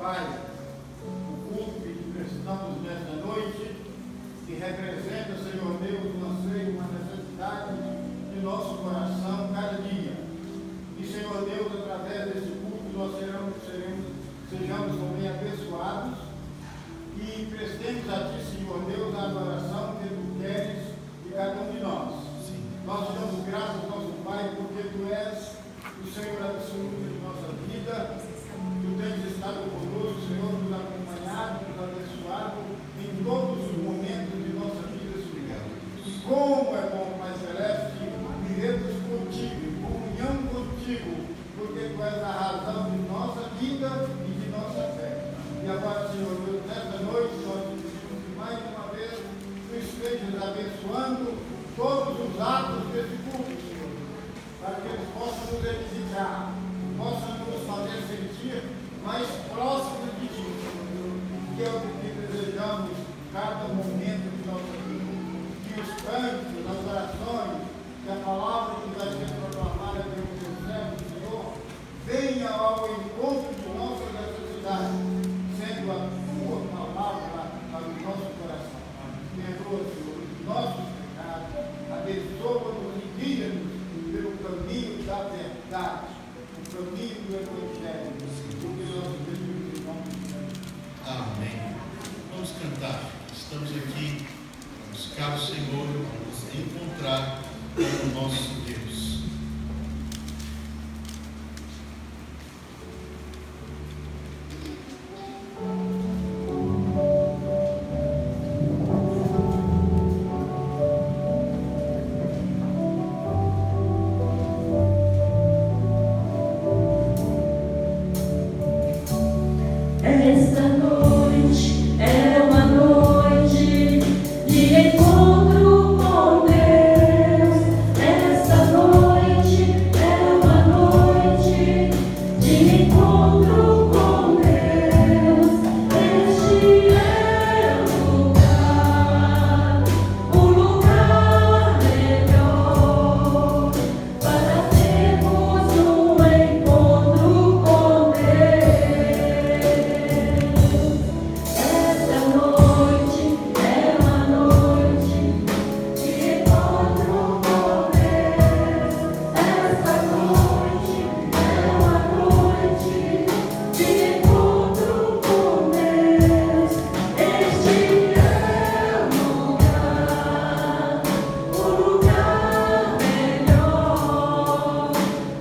Pai, o culto que prestamos nesta noite, que representa, Senhor Deus, um anseio, uma necessidade de nosso coração cada dia. E, Senhor Deus, através desse culto, nós sejamos também abençoados e prestemos a Ti, Senhor Deus, a adoração que Tu queres de cada um de nós. Sim. Nós te damos graças, nosso Pai, porque Tu és o Senhor absoluto de nossa vida. Tu tens estado conosco, Senhor, nos acompanhado, nos abençoado em todos os momentos de nossa vida, Senhor. E como é bom, Pai Celeste, vivermos contigo, em comunhão contigo, porque Tu és a razão de nossa vida e de nossa fé. E agora, Senhor Deus, nesta noite, nós te pedimos que mais uma vez Tu estejas abençoando todos os atos desse culto, Senhor, para que eles possam nos edificar, possam nos fazer sentir mais próximos de Ti, Senhor, que é o que desejamos cada momento de nossa vida. Que os cânticos, as orações, que a palavra que vai ser proclamada pelo Teu servo, Senhor, venha ao encontro de nossas necessidades, sendo a Tua palavra para o nosso coração. Perdoa, Senhor, os nossos pecados, abençoa-nos e guia-nos pelo caminho da verdade, o caminho do Evangelho, porque nós pedimos em nome de Jesus. Amém. Vamos cantar. Estamos aqui, buscar o Senhor, nos encontrar com o nosso Deus. Esta noite é uma noite de encontro com Deus. Esta noite é uma noite de encontro com Deus. Este é o lugar melhor para termos um encontro com Deus. Esta noite é uma noite de encontro com Deus. Esta noite é uma noite de encontro com Deus. Este é o lugar melhor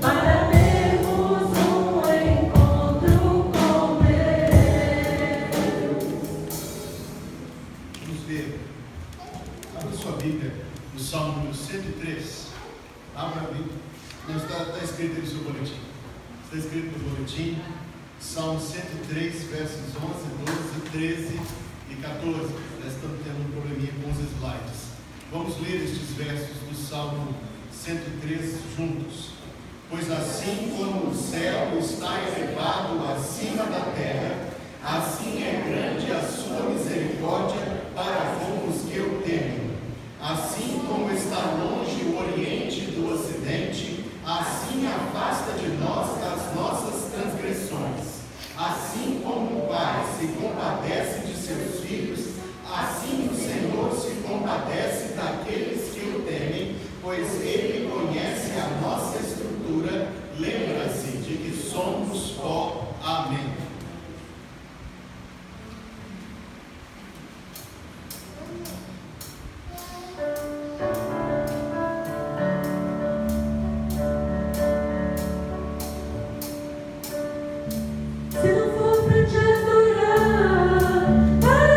para termos um encontro com Deus. Vamos ver. Abra sua Bíblia no Salmo número 103. Abra a Bíblia. Não está escrito aí no seu boletim. Está escrito no boletim. Salmo 103, versos 11, 12, 13 e 14. Nós estamos tendo um probleminha com os slides. Vamos ler estes versos do Salmo 103 juntos. Pois assim como o céu está elevado acima da terra, assim é grande a sua misericórdia para com os que o temem. Assim como está longe o oriente do ocidente, assim afasta de nós as nossas transgressões. Assim como o Pai se compadece de seus filhos, assim o Senhor se compadece daqueles que o temem, pois Ele conhece a nossa estrutura, lembra-se de que somos pó. Amém. Se não for pra te adorar, para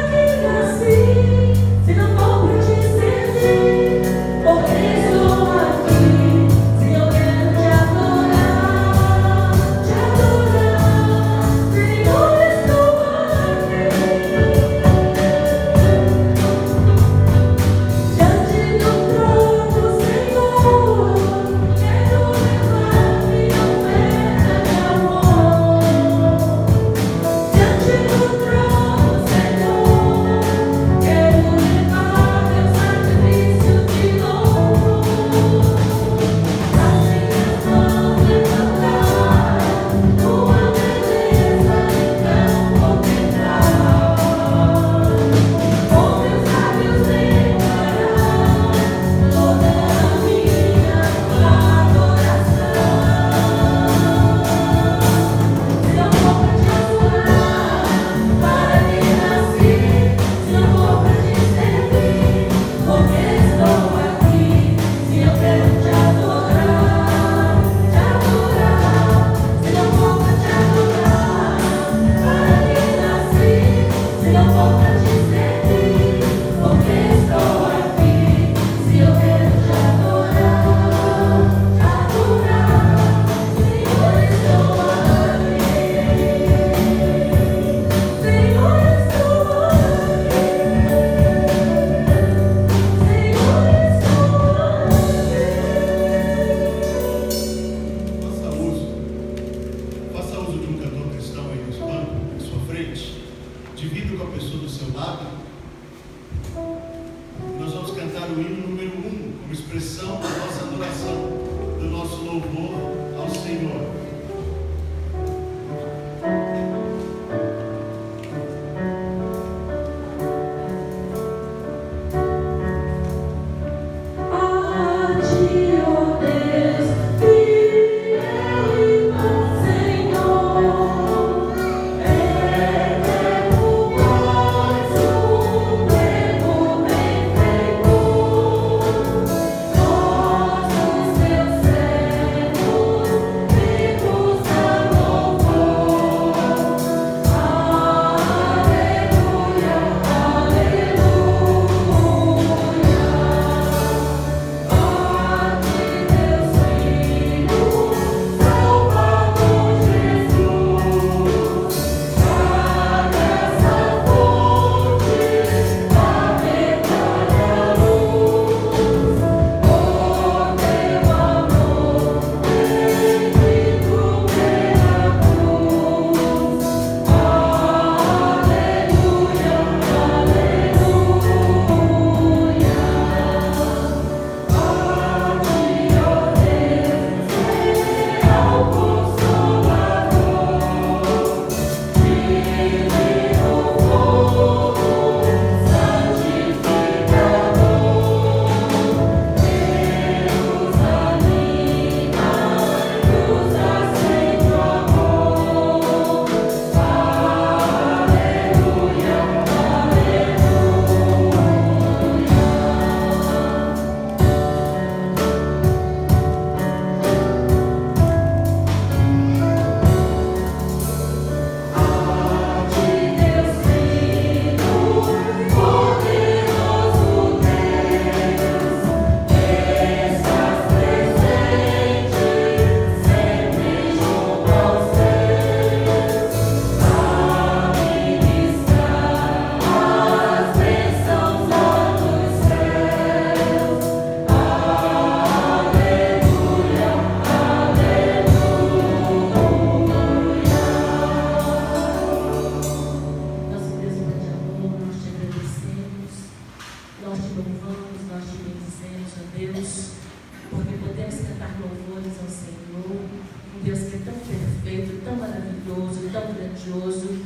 maravilhoso, tão grandioso,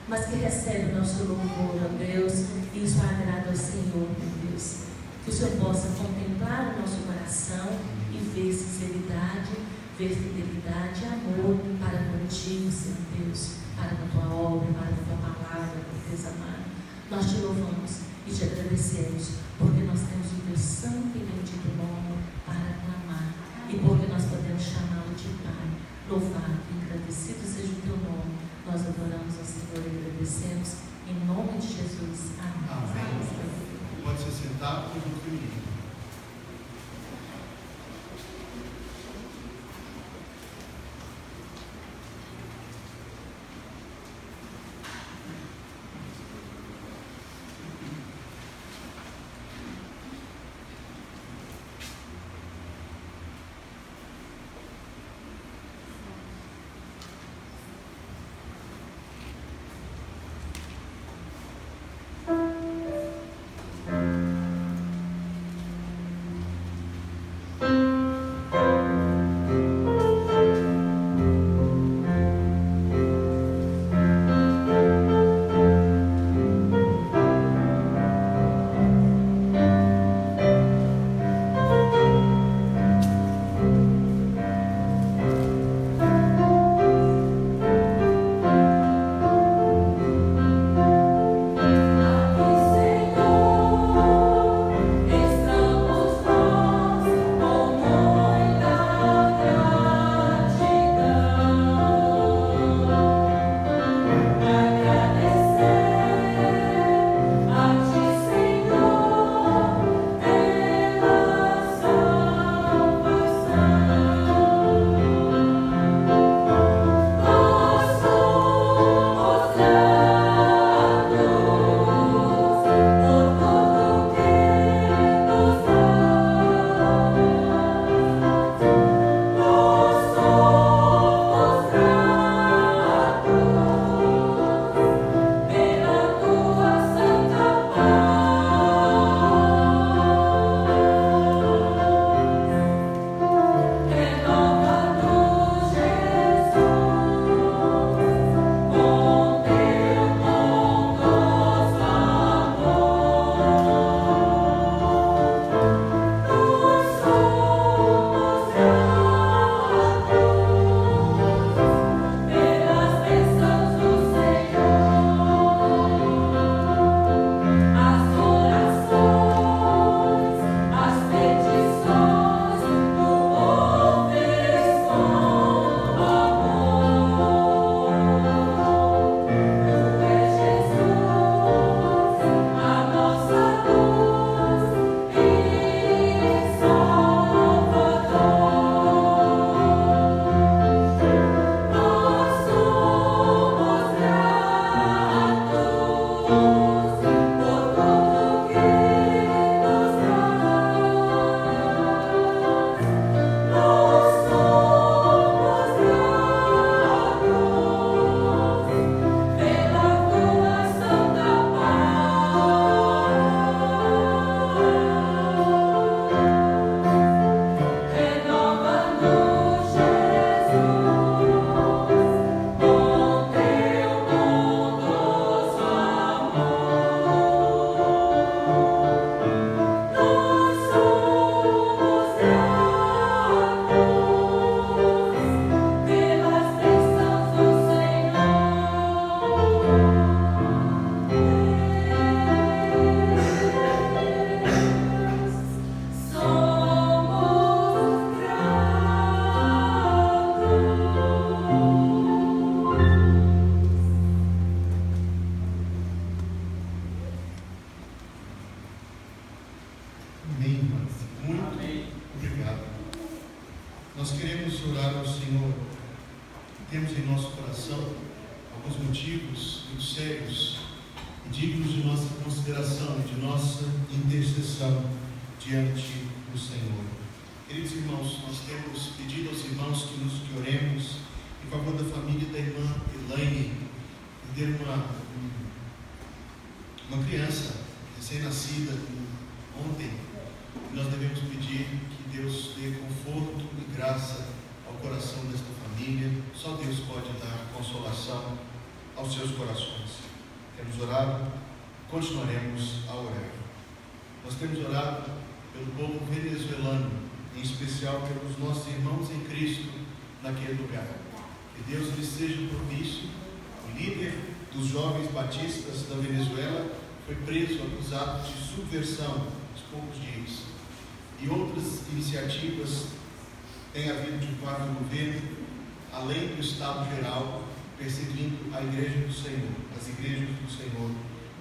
mas que recebe o nosso louvor, ó Deus, e isso agrada ao Senhor, meu Deus. Que o Senhor possa contemplar o nosso coração e ver sinceridade, ver fidelidade e amor para contigo, Senhor Deus, para a tua obra, para a tua palavra, meu Deus amado. Nós te louvamos e te agradecemos, porque nós temos o teu santo e bendito nome para clamar, e porque nós podemos chamá-lo de Pai. Louvado e agradecido seja o teu nome. Nós adoramos ao Senhor e agradecemos em nome de Jesus. Amém. Amém. Pode ser sentado com o feminino. Nós queremos orar ao Senhor. Temos em nosso coração alguns motivos muito sérios e dignos de nossa consideração e de nossa intercessão diante do Senhor. Queridos irmãos, nós temos pedido aos irmãos que oremos em favor da família da irmã Elaine, perder uma criança recém-nascida ontem. Nós devemos pedir que Deus dê conforto e graça ao coração desta família. Só Deus pode dar consolação. salvação aos seus corações. Temos orado, continuaremos a orar. Nós temos orado pelo povo venezuelano, em especial pelos nossos irmãos em Cristo naquele lugar. Que Deus lhes seja propício. O líder dos jovens batistas da Venezuela foi preso, acusado de subversão há poucos dias. E outras iniciativas têm havido de parte do governo, além do Estado Geral, perseguindo a Igreja do Senhor, as igrejas do Senhor.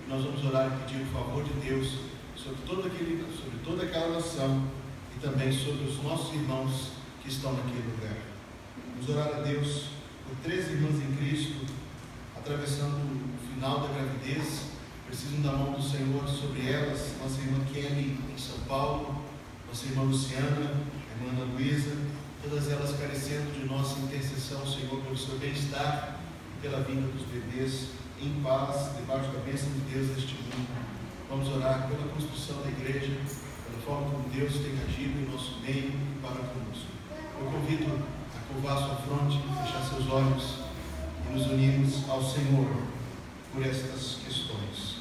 E nós vamos orar e pedir o favor de Deus sobre toda aquela nação e também sobre os nossos irmãos que estão naquele lugar. Vamos orar a Deus por 3 irmãs em Cristo, atravessando o final da gravidez, precisam da mão do Senhor sobre elas. Nossa irmã Kelly em São Paulo, nossa irmã Luciana, a irmã Ana Luísa, todas elas carecendo de nossa intercessão, Senhor, pelo seu bem-estar, pela vinda dos bebês em paz, debaixo da bênção de Deus neste mundo. Vamos orar pela construção da igreja, pela forma como Deus tem agido em nosso meio e para conosco. Eu convido a curvar sua fronte, fechar seus olhos e nos unirmos ao Senhor por estas questões.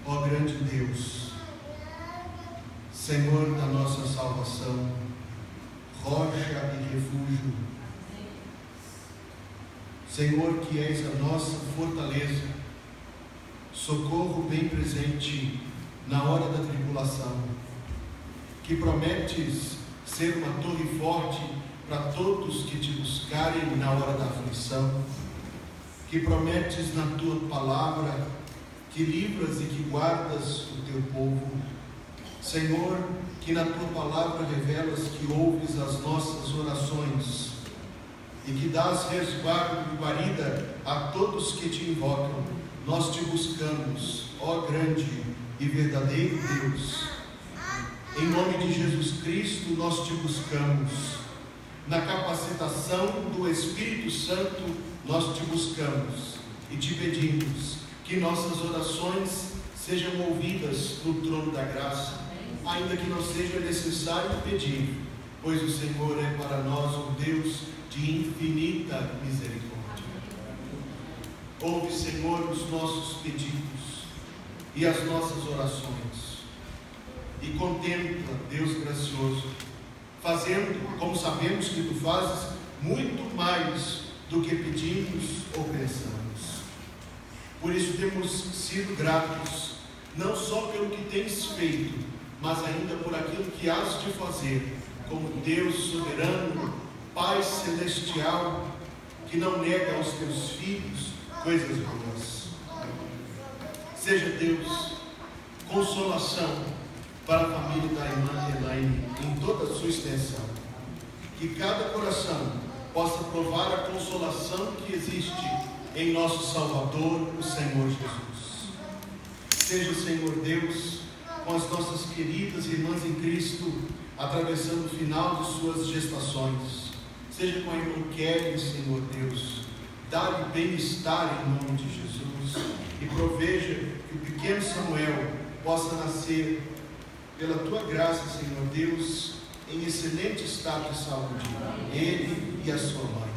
Ó grande Deus, Senhor da nossa salvação, rocha e refúgio, Senhor que és a nossa fortaleza, socorro bem presente na hora da tribulação, que prometes ser uma torre forte para todos que te buscarem na hora da aflição, que prometes na tua palavra que livras e que guardas o teu povo. Senhor, que na tua palavra revelas que ouves as nossas orações e que dás resguardo e guarida a todos que te invocam. Nós te buscamos, ó grande e verdadeiro Deus. Em nome de Jesus Cristo, nós te buscamos. Na capacitação do Espírito Santo, nós te buscamos e te pedimos que nossas orações sejam ouvidas no trono da graça, ainda que não seja necessário pedir, pois o Senhor é para nós um Deus de infinita misericórdia. Ouve, Senhor, os nossos pedidos e as nossas orações, e contempla, Deus gracioso, fazendo, como sabemos que tu fazes, muito mais do que pedimos ou pensamos. Por isso temos sido gratos, não só pelo que tens feito, mas ainda por aquilo que has de fazer, como Deus soberano, Pai celestial, que não nega aos teus filhos coisas boas. Seja Deus consolação para a família da irmã Elaine em toda a sua extensão, que cada coração possa provar a consolação que existe em nosso Salvador, o Senhor Jesus. Seja, Senhor Deus, com as nossas queridas irmãs em Cristo, atravessando o final de suas gestações. Seja com a irmã Kelly, Senhor Deus, dá-lhe bem-estar em nome de Jesus, e proveja que o pequeno Samuel possa nascer pela tua graça, Senhor Deus, em excelente estado de saúde, ele e a sua mãe.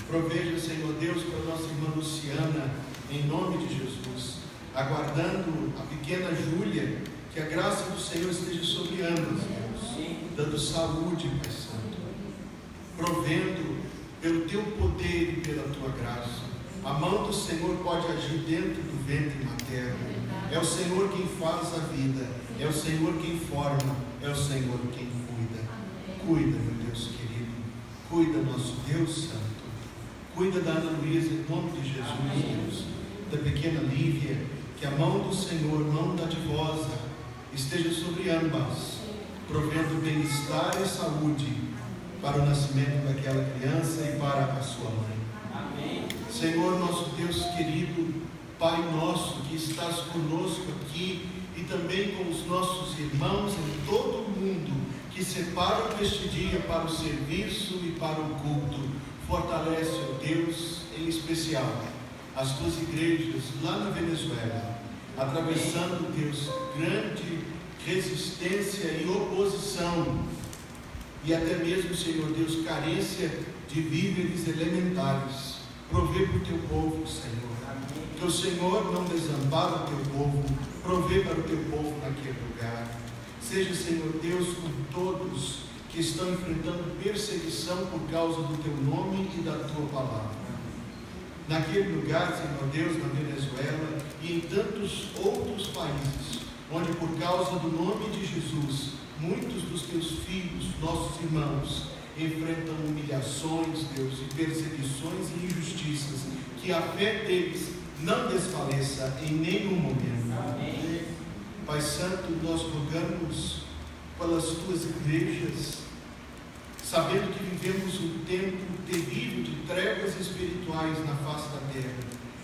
Proveja, Senhor Deus, para a nossa irmã Luciana, em nome de Jesus, aguardando a pequena Júlia, que a graça do Senhor esteja sobre ambas, Deus, dando saúde, Pai Santo, provendo pelo teu poder e pela tua graça. A mão do Senhor pode agir dentro do ventre materno. É o Senhor quem faz a vida, é o Senhor quem forma, é o Senhor quem cuida. Cuida, meu Deus querido, cuida, nosso Deus Santo. Cuida da Ana Luísa, em nome de Jesus, Deus, da pequena Lívia, que a mão do Senhor, mão dadivosa, esteja sobre ambas, provendo bem-estar e saúde para o nascimento daquela criança e para a sua mãe. Amém. Senhor, nosso Deus querido, Pai nosso que estás conosco aqui e também com os nossos irmãos em todo o mundo que separam este dia para o serviço e para o culto, fortalece, ó Deus, em especial as tuas igrejas lá na Venezuela, atravessando, Deus, grande resistência e oposição e até mesmo, Senhor Deus, carência de víveres elementares. Provê para o teu povo, Senhor. Que o Senhor não desampara o teu povo, provê para o teu povo naquele lugar. Seja, Senhor Deus, com todos que estão enfrentando perseguição por causa do teu nome e da tua palavra. Naquele lugar, Senhor Deus, na Venezuela e em tantos outros países, onde por causa do nome de Jesus, muitos dos teus filhos, nossos irmãos, enfrentam humilhações, Deus, e perseguições e injustiças, que a fé deles não desfaleça em nenhum momento. Amém. Pai Santo, nós rogamos pelas tuas igrejas, sabendo que vivemos um tempo terrível de trevas espirituais na face da terra.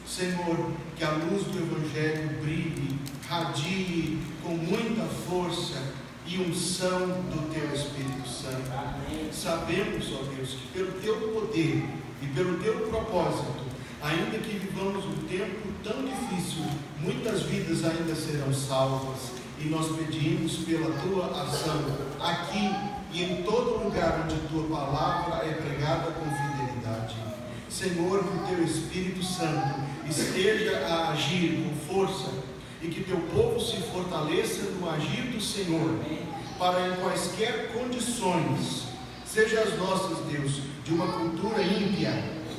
Senhor, que a luz do Evangelho brilhe, radie com muita força e unção do teu Espírito Santo. Amém. Sabemos, ó Deus, que pelo teu poder e pelo teu propósito, ainda que vivamos um tempo tão difícil, muitas vidas ainda serão salvas. E nós pedimos pela tua ação aqui e em todo lugar onde tua palavra é pregada com fidelidade. Senhor, que o teu Espírito Santo esteja a agir com força e que teu povo se fortaleça no agir do Senhor, para em quaisquer condições, seja as nossas, Deus, de uma cultura ímpia,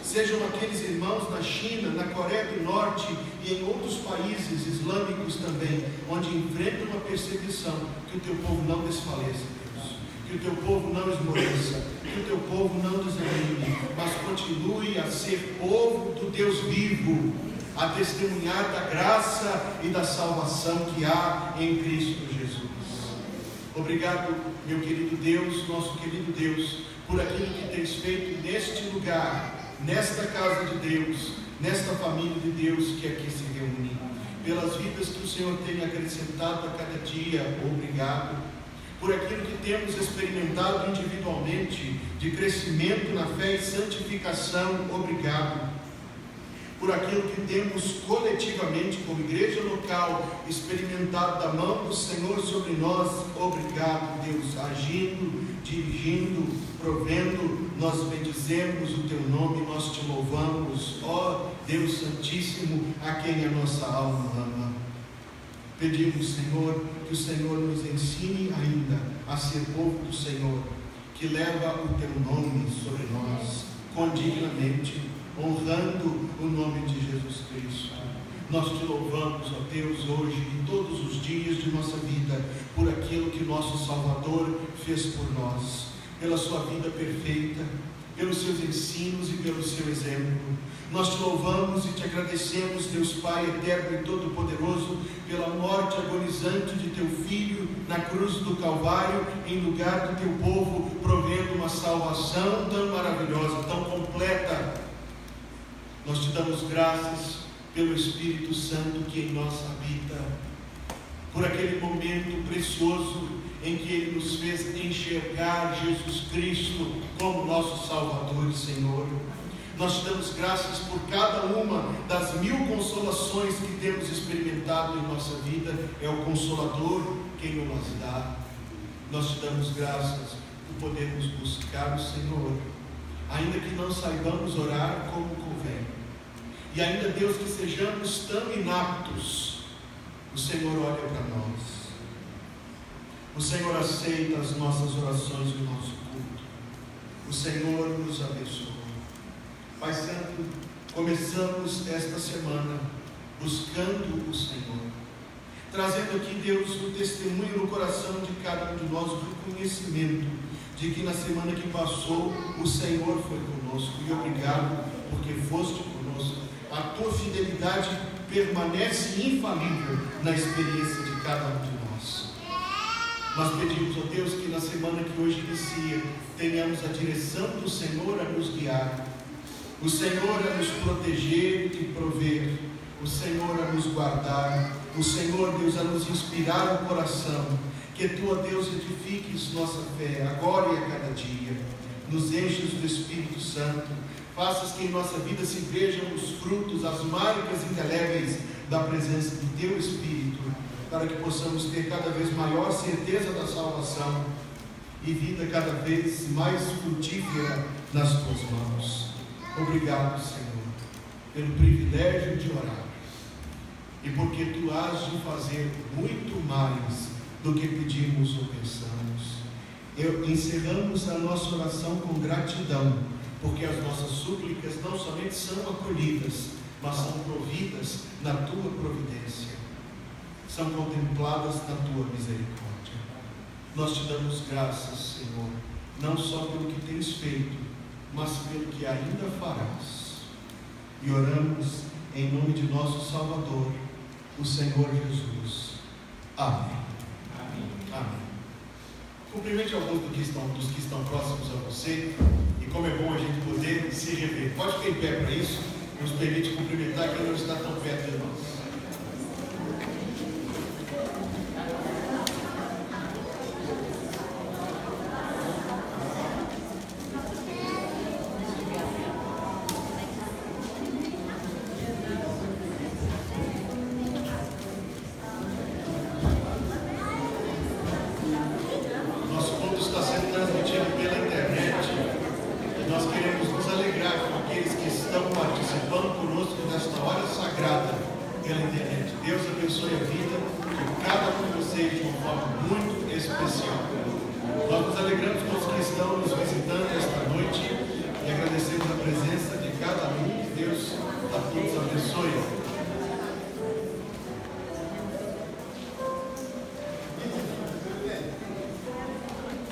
sejam aqueles irmãos na China, na Coreia do Norte e em outros países islâmicos também, onde enfrentam uma perseguição, que o teu povo não desfaleça, Deus, que o teu povo não esmoreça, que o teu povo não desanime, mas continue a ser povo do Deus vivo, a testemunhar da graça e da salvação que há em Cristo Jesus. Obrigado, meu querido Deus, nosso querido Deus, por aquilo que tens feito neste lugar, nesta casa de Deus, nesta família de Deus que aqui se reúne, pelas vidas que o Senhor tem acrescentado a cada dia. Obrigado por aquilo que temos experimentado individualmente de crescimento na fé e santificação. Obrigado por aquilo que temos coletivamente como igreja local experimentado da mão do Senhor sobre nós. Obrigado, Deus, agindo, dirigindo, provendo. Nós bendizemos o teu nome, nós te louvamos, ó Deus Santíssimo, a quem a nossa alma ama. Pedimos, Senhor, que o Senhor nos ensine ainda a ser povo do Senhor, que leva o teu nome sobre nós condignamente, honrando o nome de Jesus Cristo. Nós te louvamos, ó Deus, hoje e todos os dias de nossa vida, por aquilo que nosso Salvador fez por nós, pela sua vida perfeita, pelos seus ensinos e pelo seu exemplo. Nós te louvamos e te agradecemos, Deus Pai eterno e todo-poderoso, pela morte agonizante de teu Filho na cruz do Calvário, em lugar do teu povo, provendo uma salvação tão maravilhosa, tão completa. Nós te damos graças pelo Espírito Santo que em nós habita, por aquele momento precioso em que Ele nos fez enxergar Jesus Cristo como nosso Salvador e Senhor. Nós te damos graças por cada uma das 1000 consolações que temos experimentado em nossa vida. É o Consolador quem nos dá. Nós te damos graças por podermos buscar o Senhor, ainda que não saibamos orar como convém, e ainda, Deus, que sejamos tão inaptos, o Senhor olha para nós. O Senhor aceita as nossas orações e o nosso culto. O Senhor nos abençoa. Pai Santo, começamos esta semana buscando o Senhor, trazendo aqui, Deus, o testemunho no coração de cada um de nós, do conhecimento de que na semana que passou o Senhor foi conosco. E obrigado porque foste conosco. A tua fidelidade permanece infalível na experiência de cada um de nós. Nós pedimos, ó Deus, que na semana que hoje inicia, tenhamos a direção do Senhor a nos guiar, o Senhor a nos proteger e prover, o Senhor a nos guardar, o Senhor, Deus, a nos inspirar o coração. Que tu, ó Deus, edifiques nossa fé agora e a cada dia, nos enches do Espírito Santo, faças que em nossa vida se vejam os frutos, as marcas indeléveis da presença do teu Espírito, para que possamos ter cada vez maior certeza da salvação e vida cada vez mais frutífera nas tuas mãos. Obrigado, Senhor, pelo privilégio de orar e porque tu has de fazer muito mais do que pedimos ou pensamos. Encerramos a nossa oração com gratidão, porque as nossas súplicas não somente são acolhidas, mas são providas na tua providência, são contempladas na tua misericórdia. Nós te damos graças, Senhor, não só pelo que tens feito, mas pelo que ainda farás. E oramos em nome de nosso Salvador, o Senhor Jesus. Amém. Amém. Amém. Cumprimente alguns dos que estão próximos a você, e como é bom a gente poder se rever. Pode ficar em pé para isso, nos permite cumprimentar quem não está tão perto de nós.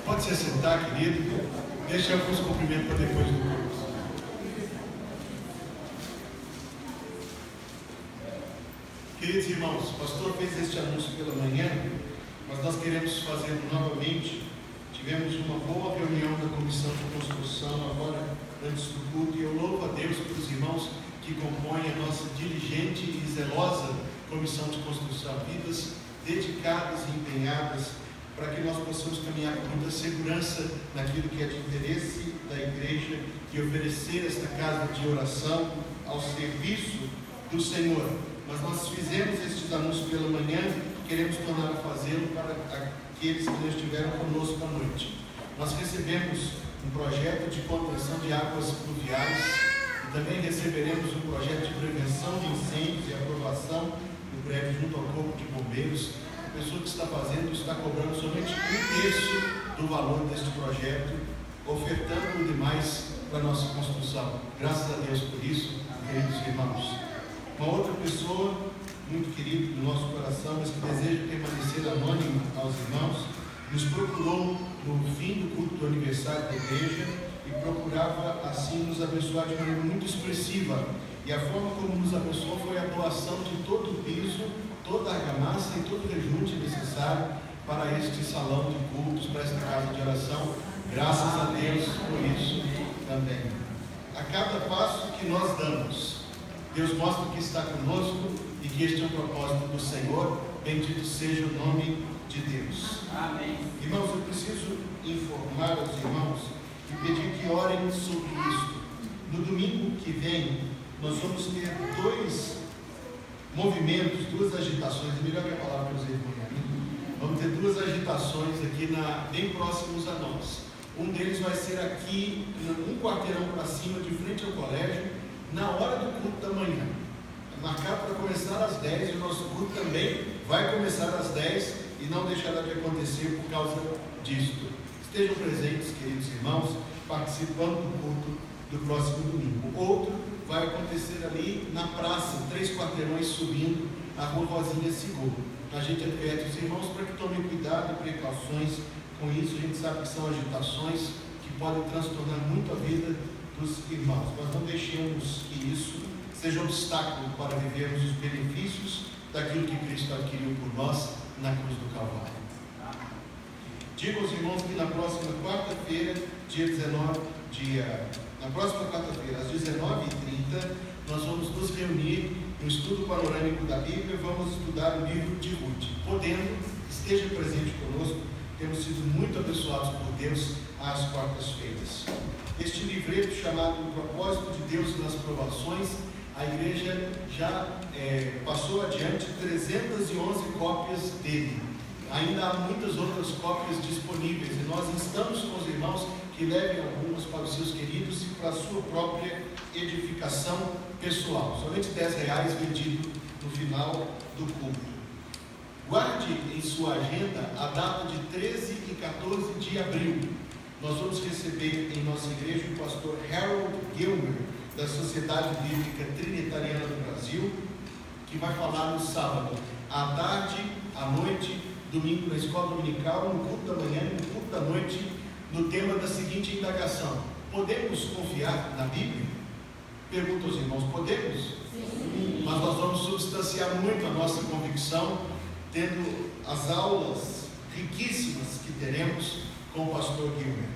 Pode se sentar, querido. Deixa alguns cumprimentos para depois do curso. Queridos irmãos, o pastor fez este anúncio pela manhã, mas nós queremos fazer novamente. Tivemos uma boa reunião da comissão de construção agora antes do culto, e eu louvo a Deus pelos irmãos que compõem a nossa diligente e zelosa comissão de construção, vidas dedicadas e empenhadas para que nós possamos caminhar com muita segurança naquilo que é de interesse da igreja e oferecer esta casa de oração ao serviço do Senhor. Mas nós fizemos estes anúncios pela manhã, queremos tornar a fazê-lo para aqueles que não estiveram conosco à noite. Nós recebemos um projeto de contenção de águas pluviais e também receberemos um projeto de prevenção de incêndios e aprovação do prédio junto ao Corpo de Bombeiros. A pessoa que está fazendo está cobrando somente 1/3 do valor deste projeto, ofertando o demais para a nossa construção. Graças a Deus por isso, queridos irmãos. Uma outra pessoa, muito querida do nosso coração, mas que deseja permanecer anônima aos irmãos, nos procurou no fim do culto do aniversário da igreja e procurava assim nos abençoar de maneira muito expressiva. E a forma como nos abençoou foi a doação de todo o piso, toda a argamassa e todo o rejunte necessário para este salão de cultos, para esta casa de oração. Graças a Deus por isso também. A cada passo que nós damos, Deus mostra que está conosco e que este é o propósito do Senhor. Bendito seja o nome de Deus. Amém. Irmãos, eu preciso informar aos irmãos e pedir que orem sobre isto. No domingo que vem, nós vamos ter dois movimentos, duas agitações, é melhor que a palavra usei por mim. Vamos ter duas agitações aqui bem próximos a nós. Um deles vai ser aqui, um quarteirão para cima, de frente ao colégio, na hora do culto da manhã. É marcado para começar às 10 e o nosso culto também vai começar às 10 e não deixará de acontecer por causa disto. Estejam presentes, queridos irmãos, participando do culto do próximo domingo. Outro vai acontecer ali na praça, 3 quarteirões subindo a rua Rosinha Seguro. A gente adverte os irmãos para que tomem cuidado e precauções com isso. A gente sabe que são agitações que podem transtornar muito a vida dos irmãos. Nós não deixemos que isso seja obstáculo para vivermos os benefícios daquilo que Cristo adquiriu por nós na cruz do Calvário. Digo aos irmãos que na próxima quarta-feira, dia 19, na próxima quarta-feira, às 19h30, nós vamos nos reunir no estudo panorâmico da Bíblia. Vamos estudar o livro de Ruth. Podendo, esteja presente conosco. Temos sido muito abençoados por Deus às quartas-feiras. Este livreto chamado O Propósito de Deus nas Provações, a igreja já passou adiante 311 cópias dele. Ainda há muitas outras cópias disponíveis e nós instamos com os irmãos que levem alguns para os seus queridos e para a sua própria edificação pessoal. Somente R$10 vendido no final do culto. Guarde em sua agenda a data de 13 e 14 de abril. Nós vamos receber em nossa igreja o pastor Harold Gilmer, da Sociedade Bíblica Trinitariana do Brasil, que vai falar no sábado, à tarde, à noite, domingo na escola dominical, no culto da manhã e no culto da noite, no tema da seguinte indagação: podemos confiar na Bíblia? Pergunta aos irmãos: podemos? Sim. Mas nós vamos substanciar muito a nossa convicção, tendo as aulas riquíssimas que teremos com o pastor Gilmer.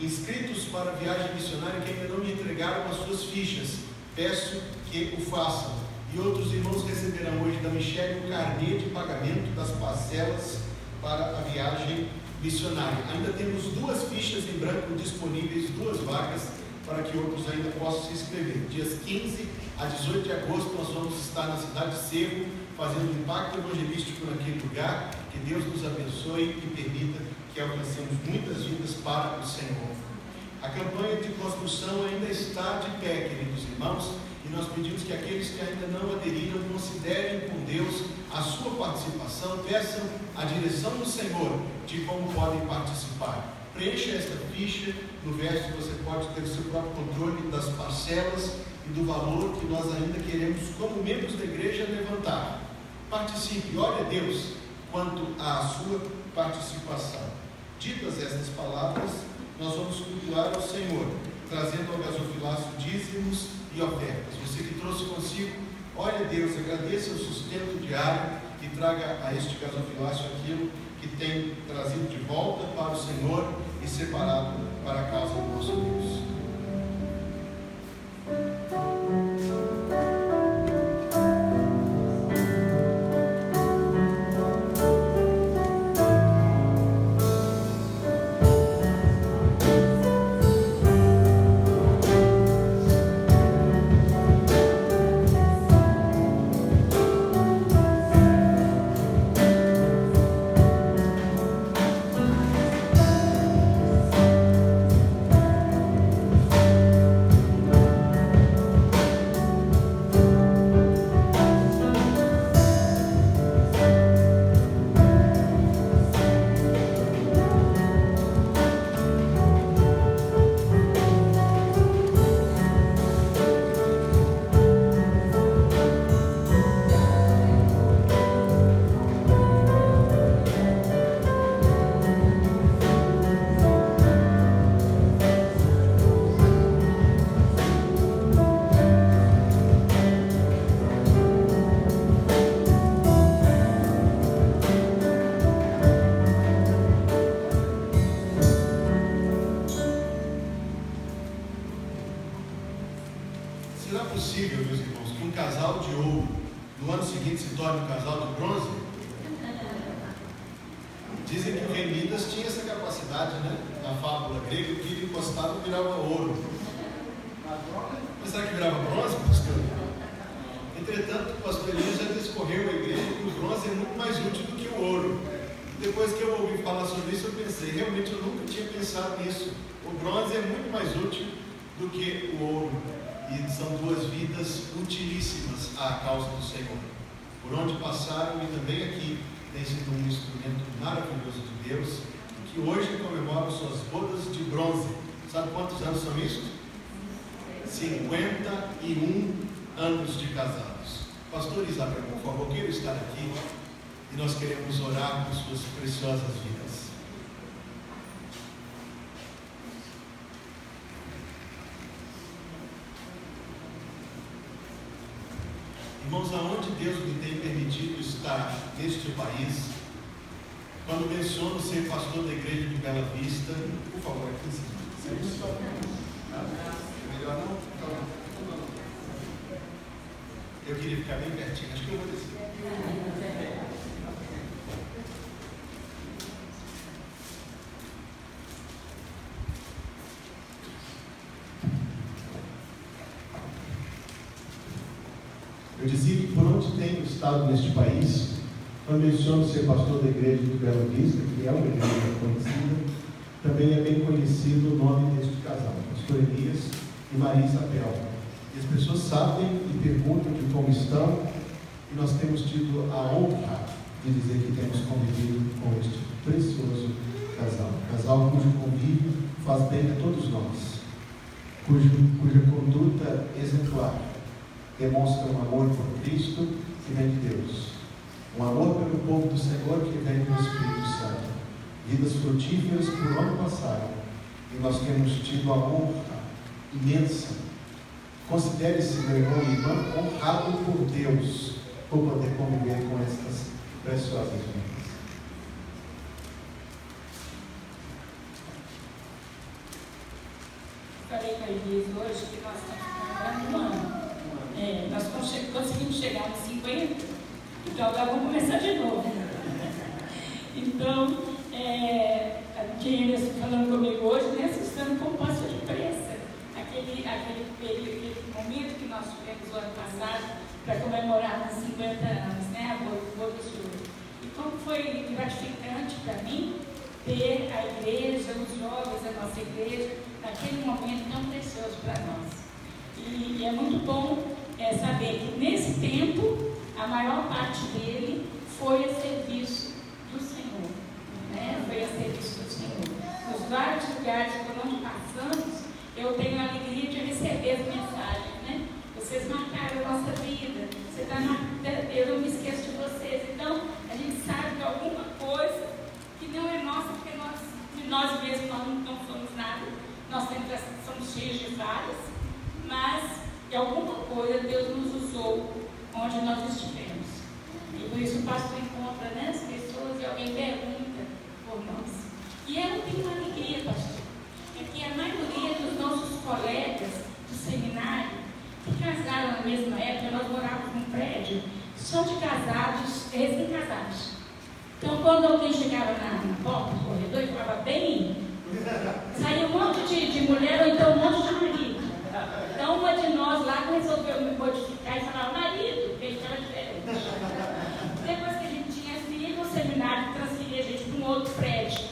Inscritos para a viagem missionária que ainda não me entregaram as suas fichas, peço que o façam. E outros irmãos receberão hoje da Michelle o carnê de pagamento das parcelas para a viagem missionária. Ainda temos 2 fichas em branco disponíveis, 2 vagas, para que outros ainda possam se inscrever. Dias 15 a 18 de agosto nós vamos estar na cidade de Cerro, fazendo um impacto evangelístico naquele lugar. Que Deus nos abençoe e permita que alcancemos muitas vidas para o Senhor. A campanha de construção ainda está de pé, queridos irmãos, e nós pedimos que aqueles que ainda não aderiram considerem com Deus a sua participação, peçam a direção do Senhor de como podem participar. Preencha esta ficha, no verso você pode ter o seu próprio controle das parcelas e do valor que nós ainda queremos, como membros da igreja, levantar. Participe, ore a Deus quanto à sua participação. Ditas estas palavras, nós vamos cultuar ao Senhor, trazendo ao gasofilácio dízimos e ofertas. Você que trouxe consigo, ore a Deus, agradeça o sustento diário e traga a este gasofilácio aquilo que tem trazido de volta para o Senhor e separado para a causa do nosso Deus. Dizem que o rei Midas tinha essa capacidade, né? Na fábula grega, que ele encostado virava ouro. Mas será que virava bronze, pastor? Entretanto, o pastor Elias já discorreu a igreja que o bronze é muito mais útil do que o ouro. Depois que eu ouvi falar sobre isso, eu pensei, realmente eu nunca tinha pensado nisso. O bronze é muito mais útil do que o ouro. E são 2 vidas utilíssimas à causa do Senhor. Por onde passaram e também aqui tem sido um instrumento maravilhoso de Deus, que hoje comemoram suas bodas de bronze. Sabe quantos anos são isso? 51 anos de casados. Pastor Isabel, por favor, quero estar aqui e nós queremos orar por suas preciosas vidas. Irmãos, aonde Deus me tem permitido estar neste país, quando menciono ser pastor da igreja de Bela Vista, por favor, aqui em cima. Melhor não? Eu queria ficar bem pertinho, acho que eu vou descer. Eu dizia que por onde tenho estado neste país, quando menciono ser pastor da igreja de Bela Vista, que é uma igreja conhecida, também é bem conhecido o nome deste casal, Pastor Elias e Maria Isabel. E as pessoas sabem e perguntam de como estão, e nós temos tido a honra de dizer que temos convivido com este precioso casal cujo convívio faz bem a todos nós, cuja conduta exemplar demonstra um amor por Cristo que vem de Deus, um amor pelo povo do Senhor que vem do Espírito Santo, vidas frutíferas por onde passaram, e nós temos tido a honra imensa. Considere-se, meu irmão e irmã, honrado por Deus, por poder conviver com estas preciosas vidas. Falei com a Elias hoje que nós estamos comemorando um ano. Nós conseguimos chegar nos 50, então agora vamos começar de novo. Então, quem está falando comigo hoje, né, assustando com passo de pressa. Aquele momento que nós tivemos o ano passado para comemorar os 50 anos, né, a boa do Senhor. E como foi gratificante para mim ter a igreja, os jovens da nossa igreja, naquele momento tão precioso para nós. E é muito bom saber que nesse tempo, a maior parte dele foi a serviço do Senhor, né? Foi a serviço do Senhor. Nos vários lugares por onde passamos, eu tenho a alegria de receber as mensagens, né? Vocês marcaram a nossa vida, eu não me esqueço de vocês. Então, a gente sabe que alguma coisa que não é nossa, porque de nós mesmos não somos nada, nós somos cheios de falhas, mas de alguma coisa Deus nos usou onde nós estivemos. E por isso o pastor encontra, né, as pessoas e alguém pergunta por nós. E eu tenho uma alegria, pastor, é que a maioria dos nossos colegas do seminário que casaram na mesma época, nós morávamos num prédio só de casados, recém-casados. Então, quando alguém chegava na porta do corredor e falava bem, saía um monte de mulher ou então um monte de marido. Então, uma de nós lá resolveu me modificar e falava marido, porque ele estava diferente. Depois que a gente tinha filho, o seminário transferia a gente para um outro prédio.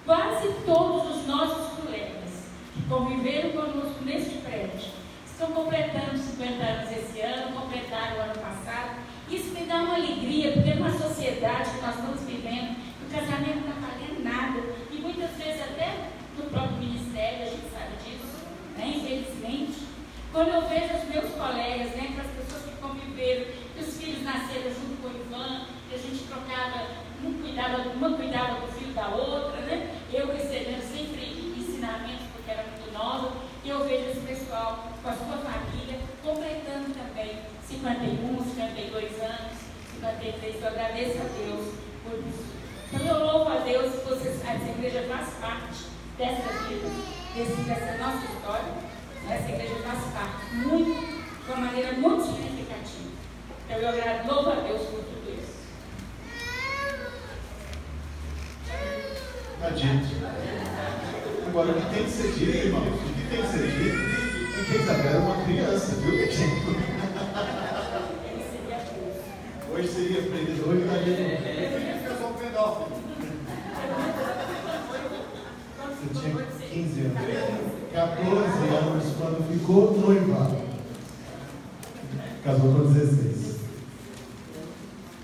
Quase todos os nossos colegas que conviveram conosco neste prédio estão completando 50 anos esse ano, completaram o ano passado. Isso me dá uma alegria, porque numa sociedade que nós estamos vivendo, o casamento não está valendo nada. E muitas vezes até no próprio ministério, a gente sabe disso, né? Infelizmente. Quando eu vejo os meus colegas, né, com as pessoas que conviveram, que os filhos nasceram junto com o Ivan, que a gente trocava, uma cuidava do filho da outra, né? Eu recebendo sempre ensinamentos, porque era muito nova, e eu vejo esse pessoal com a sua família, completando também 51, 52 anos, 53, eu agradeço a Deus por isso. Então eu louvo a Deus que essa igreja faz parte dessa vida, dessa nossa história. Essa igreja faz parte de uma maneira muito significativa. Então eu louvo a Deus por tudo isso. Está dito. Agora, o que tem que ser dito, irmãos? O que tem que ser dito? É que Isabel é uma criança, viu? Hoje seria aprendizado. Hoje Eu sou um pedófilo. Você tinha 15 anos. 14 anos quando ficou noivado. Casou com 16.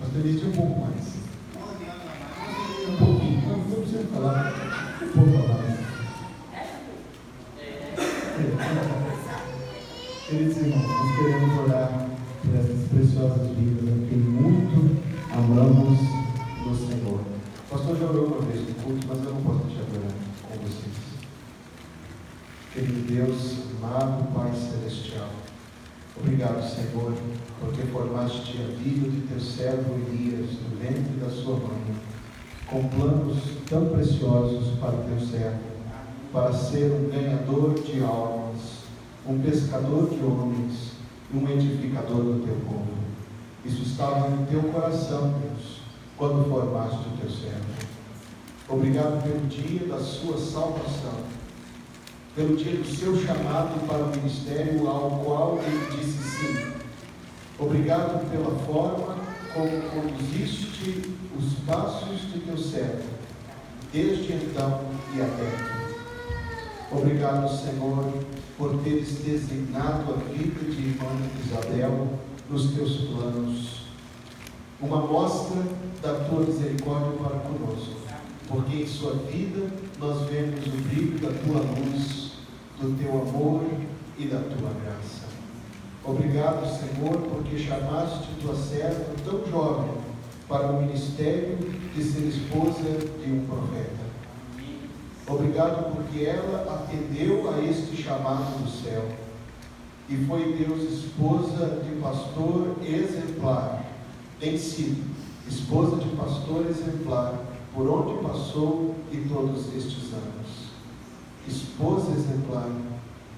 Mas ele tinha um pouco mais. Um pouquinho. Não precisa falar. Um pouco mais. Queridos irmãos, nós queremos orar por essas preciosas vidas a quem muito amamos no Senhor. O pastor já orou uma vez no culto, mas eu não posso deixar de orar com vocês. Querido Deus, amado Pai Celestial, obrigado, Senhor, porque formaste a vida de teu servo Elias no ventre da sua mãe, com planos tão preciosos para o teu servo, para ser um ganhador de almas, um pescador de homens e um edificador do teu povo. Isso estava no teu coração, Deus, quando formaste o teu servo. Obrigado pelo dia da sua salvação, pelo dia do seu chamado para o ministério ao qual ele disse sim. Obrigado pela forma como conduziste os passos de teu servo, desde então e aberto. Obrigado, Senhor, por teres designado a vida de irmã Isabel nos teus planos. Uma mostra da tua misericórdia para conosco, porque em sua vida nós vemos o brilho da tua luz, do teu amor e da tua graça. Obrigado, Senhor, porque chamaste tua serva tão jovem para o ministério de ser esposa de um profeta. Obrigado porque ela atendeu a este chamado do céu e foi Deus esposa de pastor exemplar. Tem sido esposa de pastor exemplar por onde passou e todos estes anos. Esposa exemplar,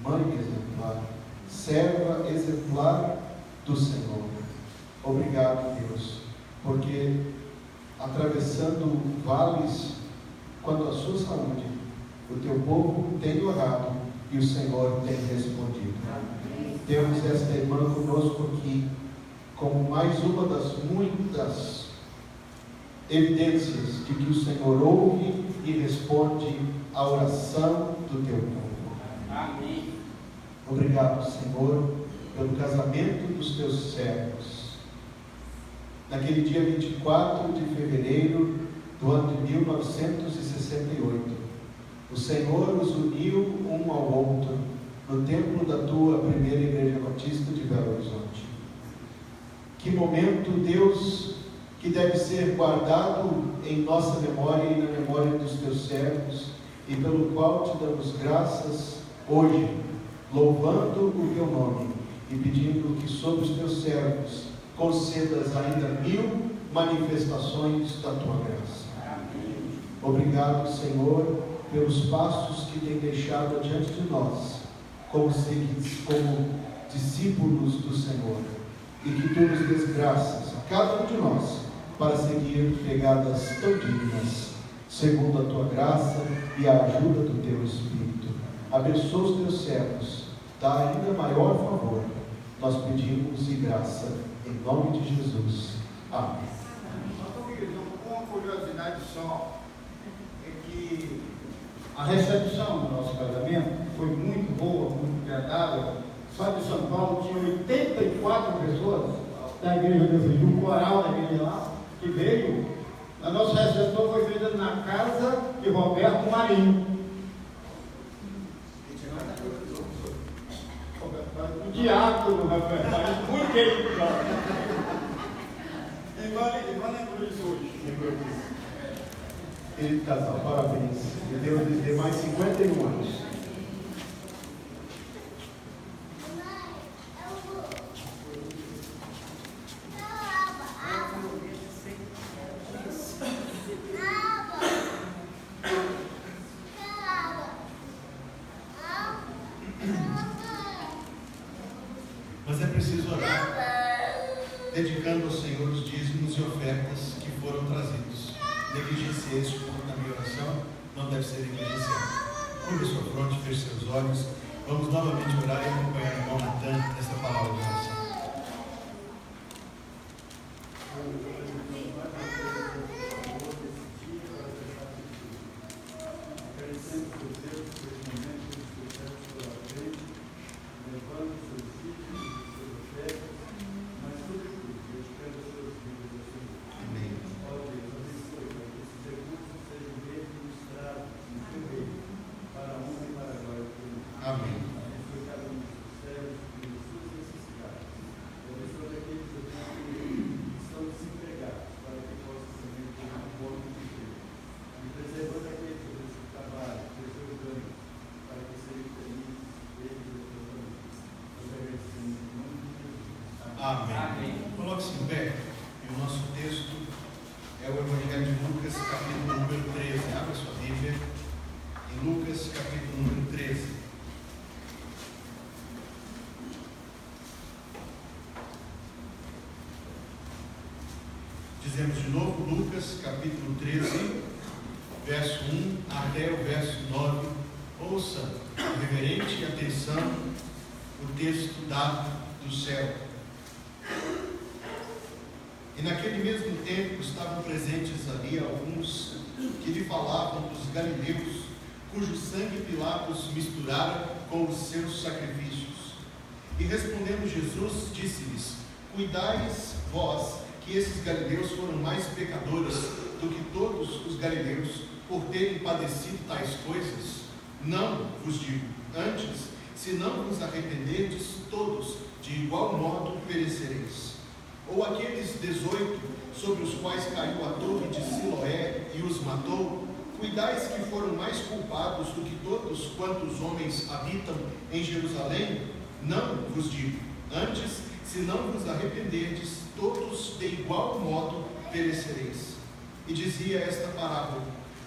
mãe exemplar, serva exemplar do Senhor. Obrigado, Deus, porque atravessando vales quanto à sua saúde, o teu povo tem orado e o Senhor tem respondido. Temos esta irmã conosco aqui como mais uma das muitas evidências de que o Senhor ouve e responde à oração do teu povo. Amém. Obrigado, Senhor, pelo casamento dos teus servos. Naquele dia 24 de fevereiro do ano de 1968, o Senhor os uniu um ao outro no templo da tua primeira igreja batista de Belo Horizonte. Que momento, Deus, que deve ser guardado em nossa memória e na memória dos teus servos, e pelo qual te damos graças hoje, louvando o teu nome e pedindo que sobre os teus servos concedas ainda 1000 manifestações da tua graça. Obrigado, Senhor, pelos passos que tem deixado adiante de nós, como discípulos do Senhor, e que tu nos des graças a cada um de nós para seguir pegadas tão dignas, segundo a tua graça e a ajuda do teu Espírito. Abençoa os teus servos, dá ainda maior favor, nós pedimos de graça, em nome de Jesus. Amém. Uma curiosidade só é que a recepção do nosso casamento foi muito boa, muito agradável. Só de São Paulo tinha 84 pessoas da igreja do um coral da igreja lá, que veio. A nossa recepção foi feita na casa de Roberto Marinho. O diácono, Roberto Marinho, muito querido. Igual lembrou disso hoje. Querido casal, parabéns. Que Deus lhes dê mais 51 anos. Mas é preciso orar, dedicando ao Senhor os dízimos e ofertas que foram trazidos. Negligenciei este ponto na minha oração, não deve ser negligenciado. Curva sua fronte, feche seus olhos. Vamos novamente orar e acompanhar o irmão Natan nessa palavra de oração. Amém. Coloque-se em pé. E o nosso texto é o Evangelho de Lucas, capítulo número 13. Abra sua Bíblia em Lucas, capítulo número 13. Dizemos de novo, Lucas, capítulo 13, verso 1 até o verso 9. Ouça com reverente atenção o texto dado do céu. E naquele mesmo tempo estavam presentes ali alguns que lhe falavam dos galileus, cujo sangue Pilatos misturara com os seus sacrifícios. E respondendo Jesus, disse-lhes: Cuidais vós que esses galileus foram mais pecadores do que todos os galileus, por terem padecido tais coisas? Não vos digo. Antes, se não vos arrependerdes, todos de igual modo perecereis. Ou aqueles 18 sobre os quais caiu a torre de Siloé e os matou, cuidais que foram mais culpados do que todos quantos homens habitam em Jerusalém? Não vos digo. Antes, se não vos arrependerdes, todos de igual modo perecereis. E dizia esta parábola: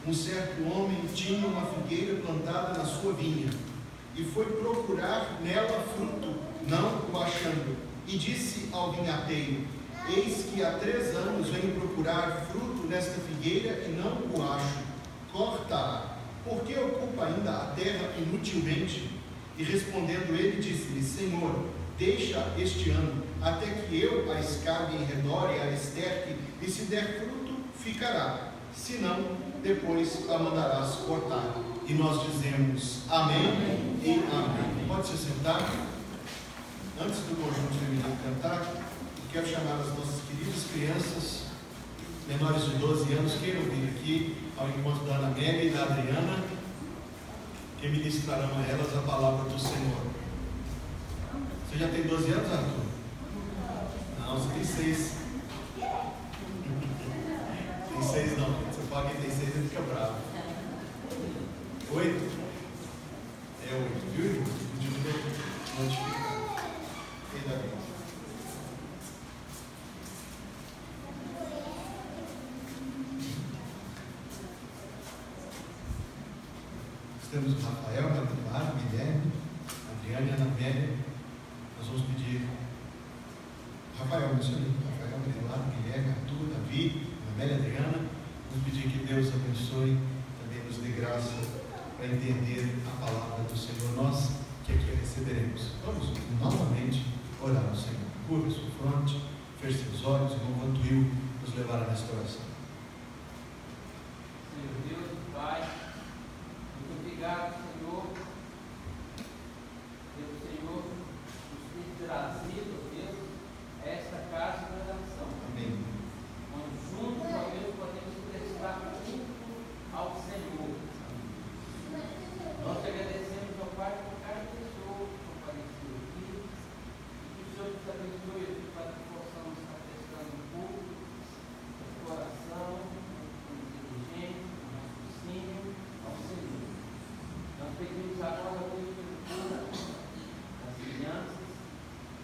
um certo homem tinha uma figueira plantada na sua vinha, e foi procurar nela fruto, não o achando, e disse ao vinhateiro: Eis que há 3 anos venho procurar fruto nesta figueira e não o acho. Corta-a, porque ocupa ainda a terra inutilmente? E respondendo ele, disse-lhe: Senhor, deixa este ano, até que eu a escabe em redor e a esterque, e se der fruto, ficará. Se não, depois a mandarás cortar. E nós dizemos amém e amém. Pode se sentar. Antes do conjunto feminino cantar, quero chamar as nossas queridas crianças menores de 12 anos, queiram vir aqui ao encontro da Ana Amélia e da Adriana, que ministrarão a elas a palavra do Senhor. Você já tem 12 anos, Arthur? Não, você tem 6. Tem 6 não, você fala que tem 6 e fica bravo. 8? É 8, viu, irmão? Pediu notificar. Ainda bem. Temos o Rafael, o Eduardo, o Guilherme, a Adriana e a Ana Amélia. Nós vamos pedir Rafael, mencionei, Rafael, Eduardo, Guilherme, Arthur, Davi, Ana Amélia, Adriana. Vamos pedir que Deus abençoe, também nos dê graça para entender a palavra do Senhor, nós que aqui receberemos. Vamos novamente orar ao Senhor. Curva sua fronte, feche seus olhos, irmão Vantuil nos levará nesta oração. Senhor Deus, Pai, muito obrigado, Senhor, pelo Senhor nos ter trazido, Deus, a esta casa de oração. Amém. Onde juntos, ó Deus, podemos prestar culto ao Senhor. Nós te agradecemos, ó Pai, por cada pessoa que compareceu aqui, e que o Senhor nos abençoe para que possamos estar prestando culto, oração, inteligência, raciocínio ao Senhor. Nós pedimos agora, Deus, pelo cura das crianças,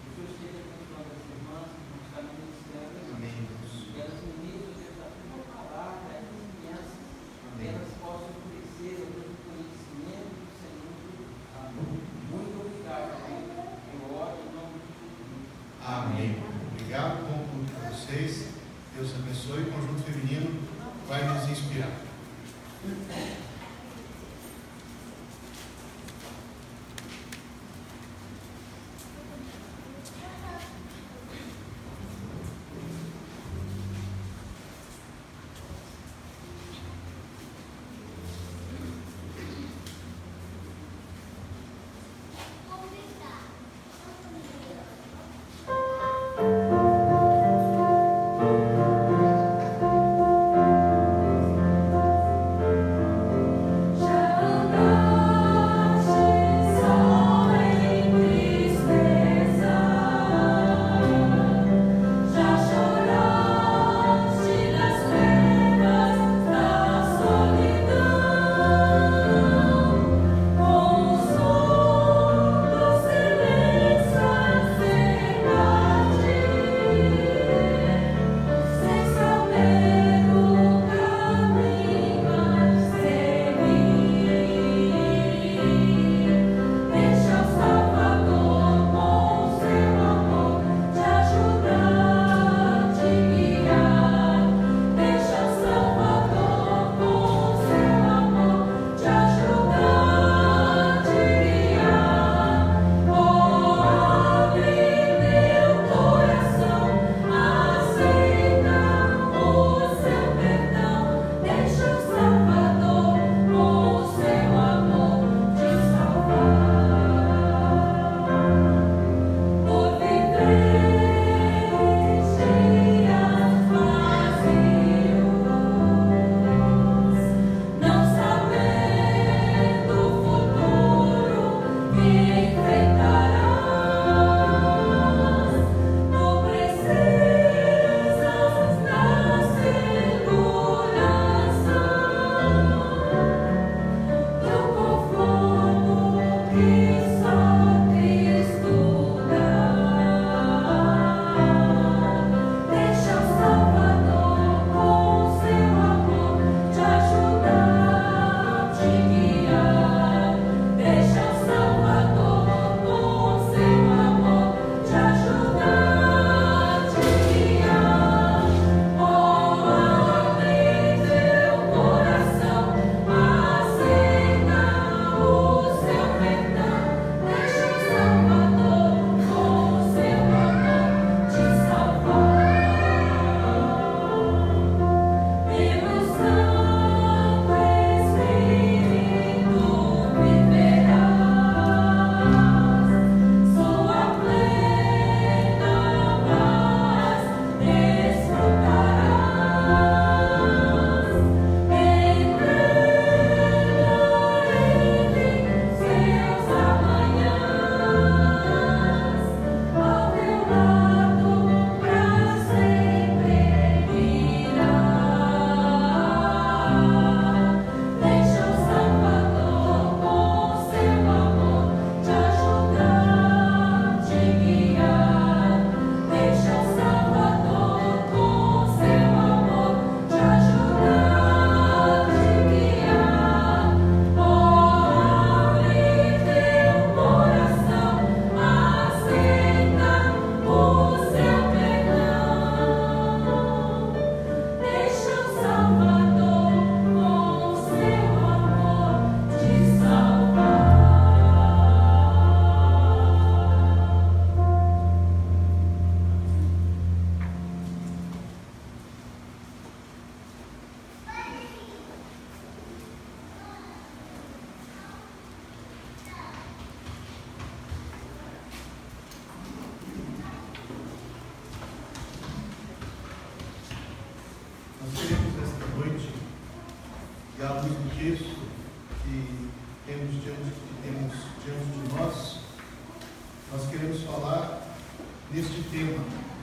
que o Senhor esteja abençoando as irmãs que vão estar ministrando, que elas ministram, Deus, a tua palavra a essas crianças, que elas possam crescer, Deus, no conhecimento do Senhor. Amém. Muito obrigado, Deus. Eu oro em nome de Jesus. Amém. Obrigado, bom culto para vocês. Deus abençoe. O conjunto feminino vai nos inspirar.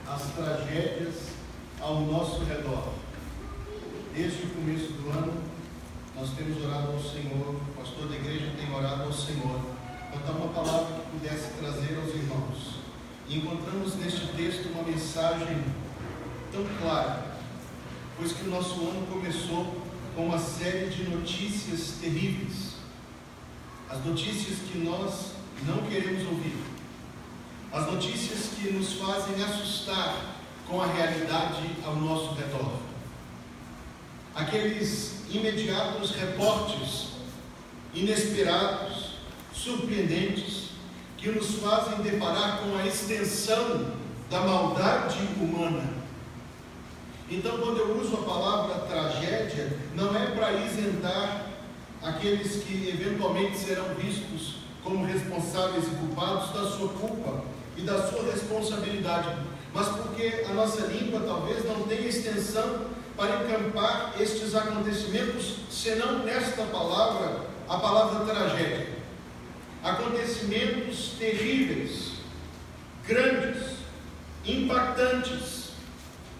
as tragédias ao nosso redor. Desde o começo do ano, nós temos orado ao Senhor, o pastor da igreja tem orado ao Senhor, quanto a uma palavra que pudesse trazer aos irmãos. E encontramos neste texto uma mensagem tão clara, pois que o nosso ano começou com uma série de notícias terríveis. As notícias que nós não queremos ouvir. As notícias que nos fazem assustar com a realidade ao nosso redor. Aqueles imediatos reportes inesperados, surpreendentes, que nos fazem deparar com a extensão da maldade humana. Então, quando eu uso a palavra tragédia, não é para isentar aqueles que eventualmente serão vistos como responsáveis e culpados da sua culpa e da sua responsabilidade, mas porque a nossa língua talvez não tenha extensão para encampar estes acontecimentos, senão nesta palavra, a palavra tragédia. Acontecimentos terríveis, grandes, impactantes,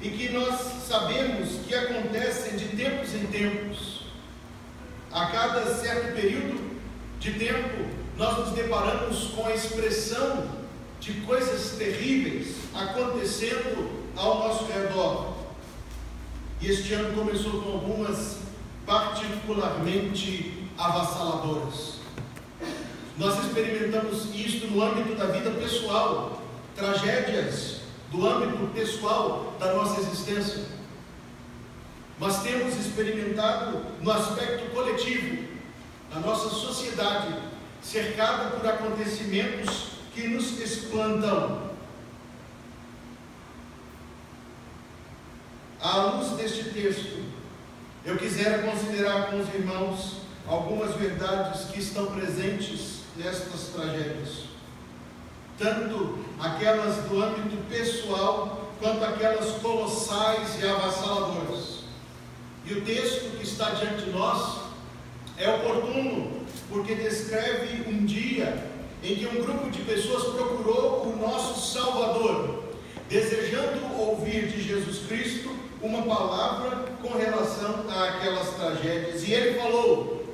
e que nós sabemos que acontecem de tempos em tempos. A cada certo período de tempo, nós nos deparamos com a expressão de coisas terríveis acontecendo ao nosso redor. E este ano começou com algumas particularmente avassaladoras. Nós experimentamos isto no âmbito da vida pessoal, tragédias do âmbito pessoal da nossa existência. Mas temos experimentado no aspecto coletivo, na nossa sociedade, cercada por acontecimentos que nos espantam. À luz deste texto, eu quisera considerar com os irmãos algumas verdades que estão presentes nestas tragédias, tanto aquelas do âmbito pessoal, quanto aquelas colossais e avassaladoras. E o texto que está diante de nós é oportuno, porque descreve um dia em que um grupo de pessoas procurou o nosso Salvador, desejando ouvir de Jesus Cristo uma palavra com relação àquelas tragédias. E ele falou,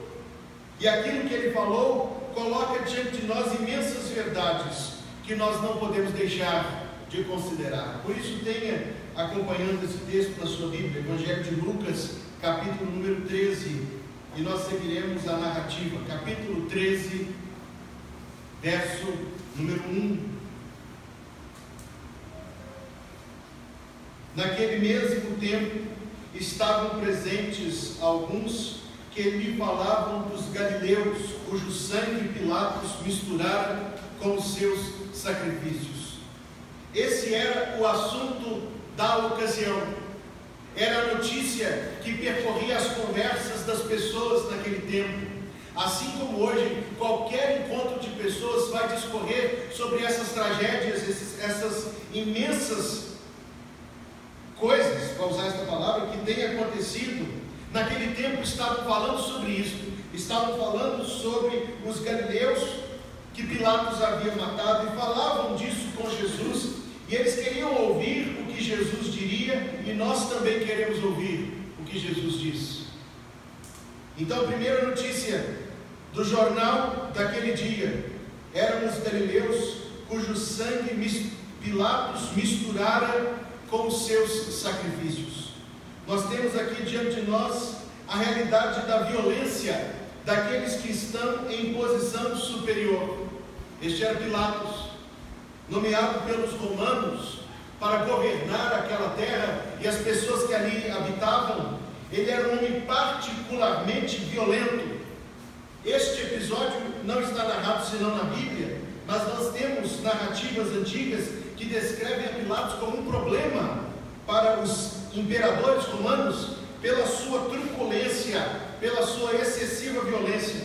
e aquilo que ele falou coloca diante de nós imensas verdades que nós não podemos deixar de considerar. Por isso, tenha acompanhando esse texto na sua Bíblia, Evangelho de Lucas, capítulo número 13, e nós seguiremos a narrativa, capítulo 13, verso número 1. Naquele mesmo tempo, estavam presentes alguns que lhe falavam dos galileus, cujo sangue Pilatos misturara com os seus sacrifícios. Esse era o assunto da ocasião. Era a notícia que percorria as conversas das pessoas naquele tempo. Assim como hoje, qualquer encontro de pessoas vai discorrer sobre essas tragédias, essas imensas coisas, para usar esta palavra, que têm acontecido. Naquele tempo estavam falando sobre isso, estavam falando sobre os galileus que Pilatos havia matado, e falavam disso com Jesus, e eles queriam ouvir o que Jesus diria, e nós também queremos ouvir o que Jesus disse. Então, a primeira notícia do jornal daquele dia eram os galileus cujo sangue Pilatos misturara com os seus sacrifícios. Nós temos aqui diante de nós a realidade da violência daqueles que estão em posição superior. Este era Pilatos, nomeado pelos romanos para governar aquela terra e as pessoas que ali habitavam. Ele era um homem particularmente violento. Este episódio não está narrado senão na Bíblia, mas nós temos narrativas antigas que descrevem a Pilatos como um problema para os imperadores romanos pela sua truculência, pela sua excessiva violência.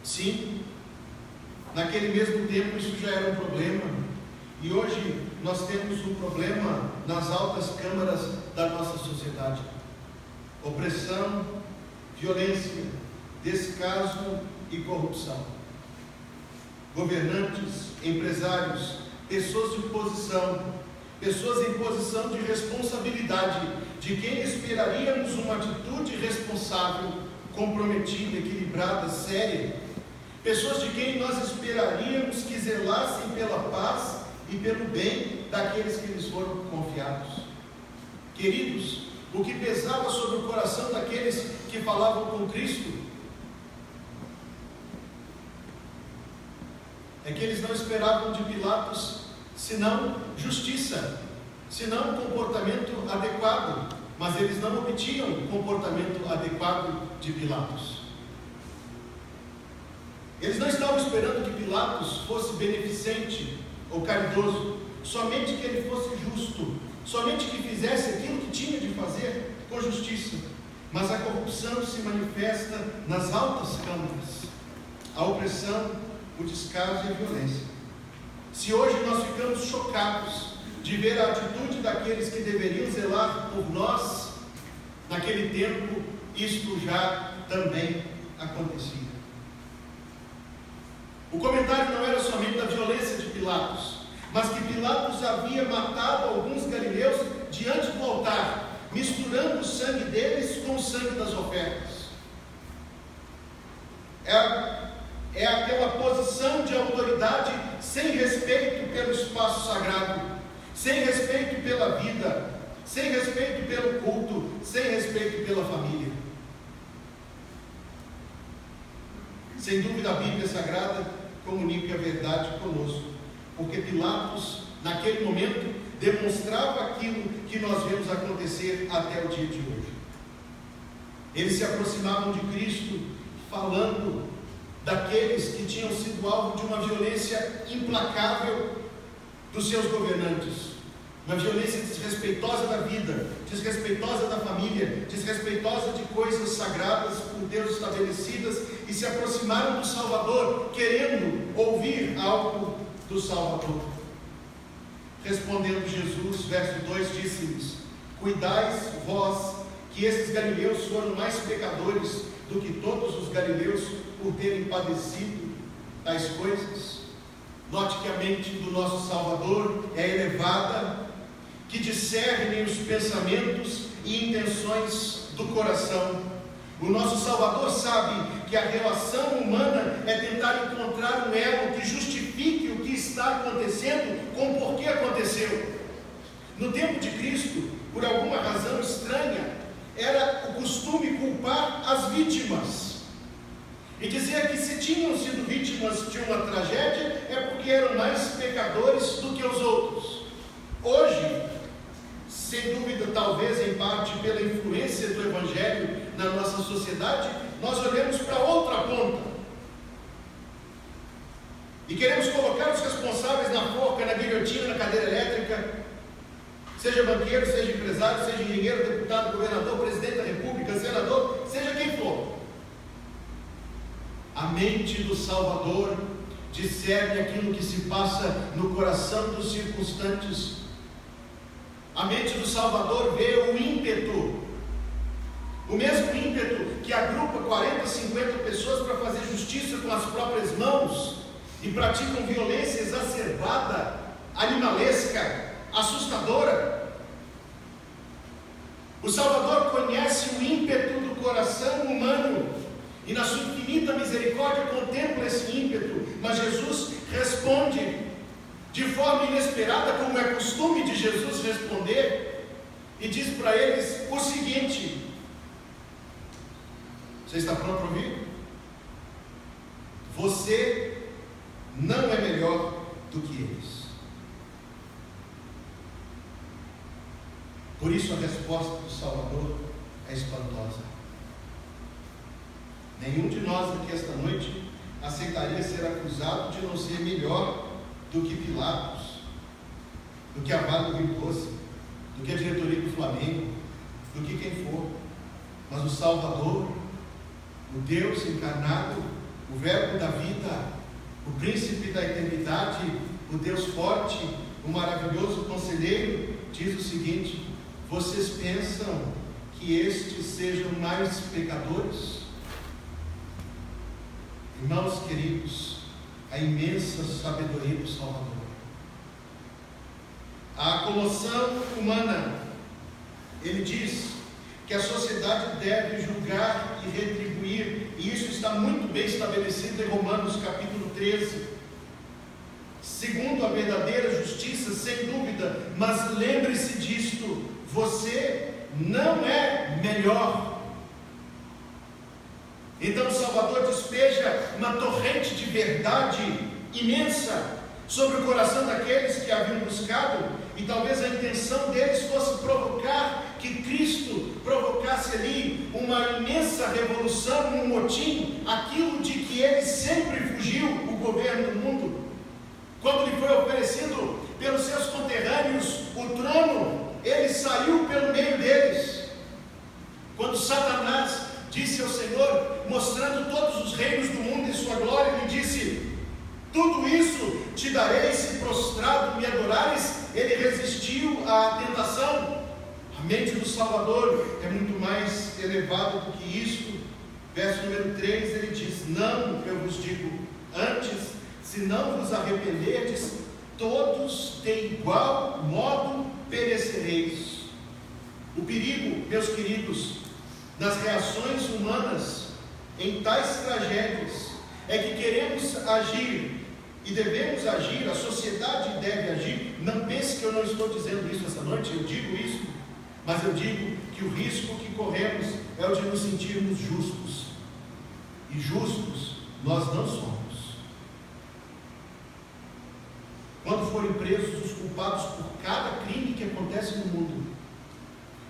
Sim, naquele mesmo tempo isso já era um problema, e hoje nós temos um problema nas altas câmaras da nossa sociedade: opressão, violência, descaso e corrupção. Governantes, empresários, pessoas de posição pessoas em posição de responsabilidade, de quem esperaríamos uma atitude responsável, comprometida, equilibrada, séria, pessoas de quem nós esperaríamos que zelassem pela paz e pelo bem daqueles que lhes foram confiados. Queridos, o que pesava sobre o coração daqueles que falavam com Cristo é que eles não esperavam de Pilatos senão justiça, senão comportamento adequado, mas eles não obtinham o comportamento adequado de Pilatos. Eles não estavam esperando que Pilatos fosse beneficente ou caridoso, somente que ele fosse justo, somente que fizesse aquilo que tinha de fazer com justiça. Mas a corrupção se manifesta nas altas câmaras, a opressão, o descaso e a violência. Se hoje nós ficamos chocados de ver a atitude daqueles que deveriam zelar por nós, naquele tempo isto já também acontecia. O comentário não era somente da violência de Pilatos, mas que Pilatos havia matado alguns galileus diante do altar, misturando o sangue deles com o sangue das ofertas. É aquela posição de autoridade sem respeito pelo espaço sagrado, sem respeito pela vida, sem respeito pelo culto, sem respeito pela família. Sem dúvida a Bíblia Sagrada comunica a verdade conosco, porque Pilatos, naquele momento, demonstrava aquilo que nós vemos acontecer até o dia de hoje. Eles se aproximavam de Cristo falando daqueles que tinham sido alvo de uma violência implacável dos seus governantes, uma violência desrespeitosa da vida, desrespeitosa da família, desrespeitosa de coisas sagradas por Deus estabelecidas, e se aproximaram do Salvador, querendo ouvir algo do Salvador. Respondendo Jesus, verso 2, disse-lhes: cuidais vós que esses galileus foram mais pecadores do que todos os galileus por terem padecido tais coisas. Note que a mente do nosso Salvador é elevada, que discerne os pensamentos e intenções do coração. O nosso Salvador sabe que a relação humana é tentar encontrar um elo que justifique o que está acontecendo com o porquê aconteceu. No tempo de Cristo, por alguma razão estranha, era o costume culpar as vítimas e dizer que se tinham sido vítimas de uma tragédia é porque eram mais pecadores do que os outros. Hoje, sem dúvida, talvez em parte pela influência do Evangelho na nossa sociedade, nós olhamos para outra ponta e queremos colocar os responsáveis na forca, na guilhotina, na cadeira elétrica, seja banqueiro, seja empresário, seja engenheiro, deputado, governador, presidente da república, senador, seja quem for. A mente do Salvador discerne aquilo que se passa no coração dos circunstantes. A mente do Salvador vê o ímpeto, o mesmo ímpeto que agrupa 40, 50 pessoas para fazer justiça com as próprias mãos e praticam violência exacerbada, animalesca, assustadora. O Salvador conhece o ímpeto do coração humano e na sua infinita misericórdia contempla esse ímpeto, mas Jesus responde de forma inesperada, como é costume de Jesus responder, e diz para eles o seguinte: você está pronto para ouvir? Você não é melhor do que eles. Por isso a resposta do Salvador é espantosa. Nenhum de nós aqui esta noite aceitaria ser acusado de não ser melhor do que Pilatos, do que a Vale do Rio Doce, do que a diretoria do Flamengo, do que quem for. Mas o Salvador, o Deus encarnado, o Verbo da vida, o Príncipe da eternidade, o Deus forte, o maravilhoso conselheiro, diz o seguinte: vocês pensam que estes sejam mais pecadores? Irmãos queridos, a imensa sabedoria do Salvador, a comoção humana. Ele diz que a sociedade deve julgar e retribuir, e isso está muito bem estabelecido em Romanos capítulo 13. Segundo a verdadeira justiça, sem dúvida, mas lembre-se disto: você não é melhor. Então o Salvador despeja uma torrente de verdade imensa sobre o coração daqueles que haviam buscado, e talvez a intenção deles fosse provocar que Cristo provocasse ali uma imensa revolução, um motim, aquilo de que ele sempre fugiu, o governo do mundo. Quando lhe foi oferecido pelos seus conterrâneos o trono, ele saiu pelo meio deles. Quando Satanás disse ao Senhor, mostrando todos os reinos do mundo e sua glória, ele disse: tudo isso te darei se prostrado me adorares. Ele resistiu à tentação. A mente do Salvador é muito mais elevada do que isto. Verso número 3, ele diz: não, eu vos digo, antes, se não vos arrependerdes, todos de igual modo perecereis. O perigo, meus queridos, nas reações humanas em tais tragédias é que queremos agir e devemos agir, a sociedade deve agir. Não pense que eu não estou dizendo isso essa noite, eu digo isso, mas eu digo que o risco que corremos é o de nos sentirmos justos, e justos nós não somos. Quando forem presos os culpados por cada crime que acontece no mundo,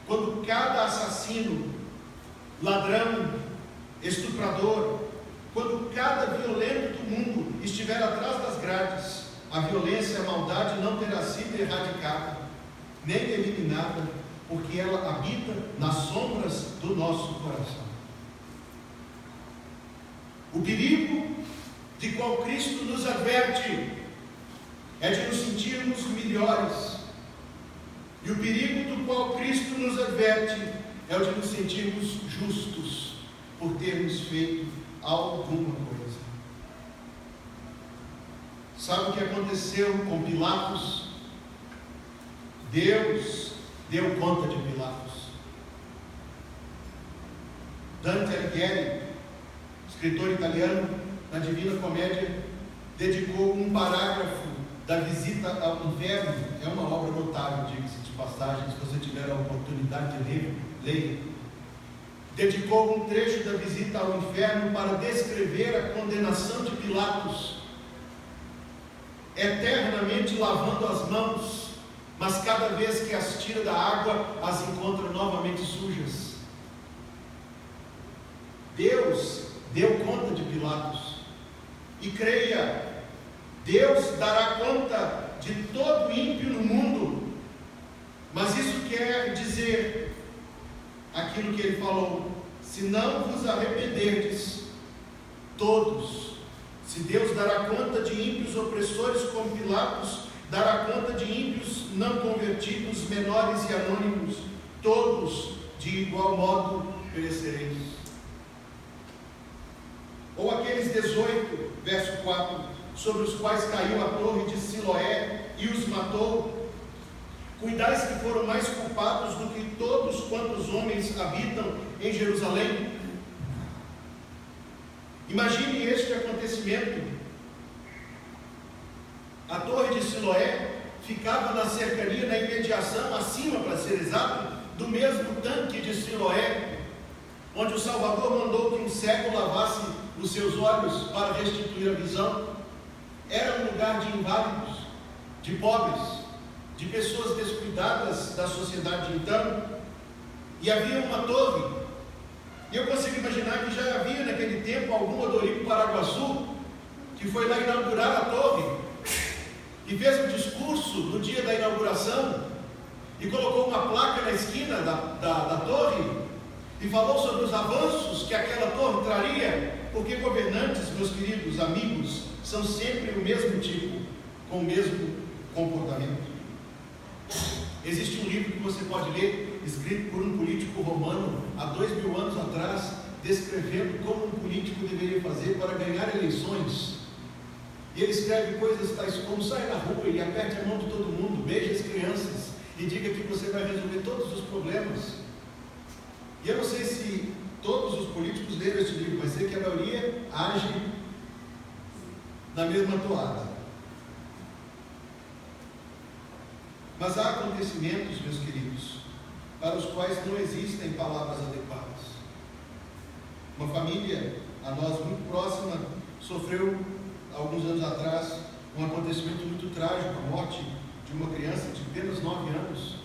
quando cada assassino, ladrão, estuprador, quando cada violento do mundo estiver atrás das grades, a violência e a maldade não terá sido erradicada, nem eliminada, porque ela habita nas sombras do nosso coração. O perigo de qual Cristo nos adverte é de nos sentirmos melhores, e o perigo do qual Cristo nos adverte é o de nos sentirmos justos por termos feito alguma coisa. Sabe o que aconteceu com Pilatos? Deus deu conta de Pilatos. Dante Alighieri, escritor italiano, na Divina Comédia, dedicou um parágrafo da Visita ao Inferno. É uma obra notável, diga-se de passagem, se você tiver a oportunidade de ler, leia. Dedicou um trecho da Visita ao Inferno para descrever a condenação de Pilatos, eternamente lavando as mãos, mas cada vez que as tira da água, as encontra novamente sujas. Deus deu conta de Pilatos, e creia, Deus dará conta de todo ímpio no mundo. Mas isso quer dizer aquilo que ele falou: se não vos arrependerdes, todos. Se Deus dará conta de ímpios opressores como Pilatos, dará conta de ímpios não convertidos, menores e anônimos, todos de igual modo perecereis. Ou aqueles 18, verso 4, sobre os quais caiu a torre de Siloé e os matou. Cuidais que foram mais culpados do que todos quantos homens habitam em Jerusalém. Imagine este acontecimento. A torre de Siloé ficava na cercania, na imediação, acima, para ser exato, do mesmo tanque de Siloé, onde o Salvador mandou que um cego lavasse os seus olhos para restituir a visão. Era um lugar de inválidos, de pobres, de pessoas descuidadas da sociedade de então, e havia uma torre. E eu consigo imaginar que já havia naquele tempo algum Odorico Paraguaçu que foi lá inaugurar a torre e fez um discurso no dia da inauguração e colocou uma placa na esquina da torre e falou sobre os avanços que aquela torre traria, porque governantes, meus queridos amigos, são sempre o mesmo tipo, com o mesmo comportamento. Existe um livro que você pode ler, escrito por um político romano há 2000 anos atrás, descrevendo como um político deveria fazer para ganhar eleições. E ele escreve coisas tais como: sai na rua e aperte a mão de todo mundo, beije as crianças e diga que você vai resolver todos os problemas. E eu não sei se todos os políticos leram este livro, mas sei que a maioria age na mesma toada. Mas há acontecimentos, meus queridos, para os quais não existem palavras adequadas. Uma família a nós muito próxima sofreu, alguns anos atrás, um acontecimento muito trágico, a morte de uma criança de apenas 9 anos.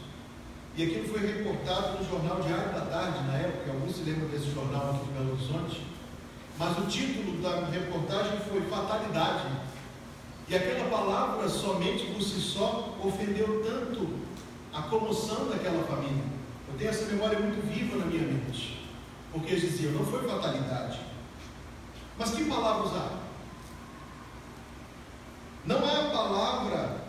E aquilo foi reportado no jornal Diário da Tarde, na época. Alguns se lembram desse jornal aqui em Belo Horizonte. Mas o título da reportagem foi Fatalidade. E aquela palavra, somente por si só, ofendeu tanto a comoção daquela família. Eu tenho essa memória muito viva na minha mente, porque eles diziam: não foi fatalidade. Mas que palavra usar? Não há palavra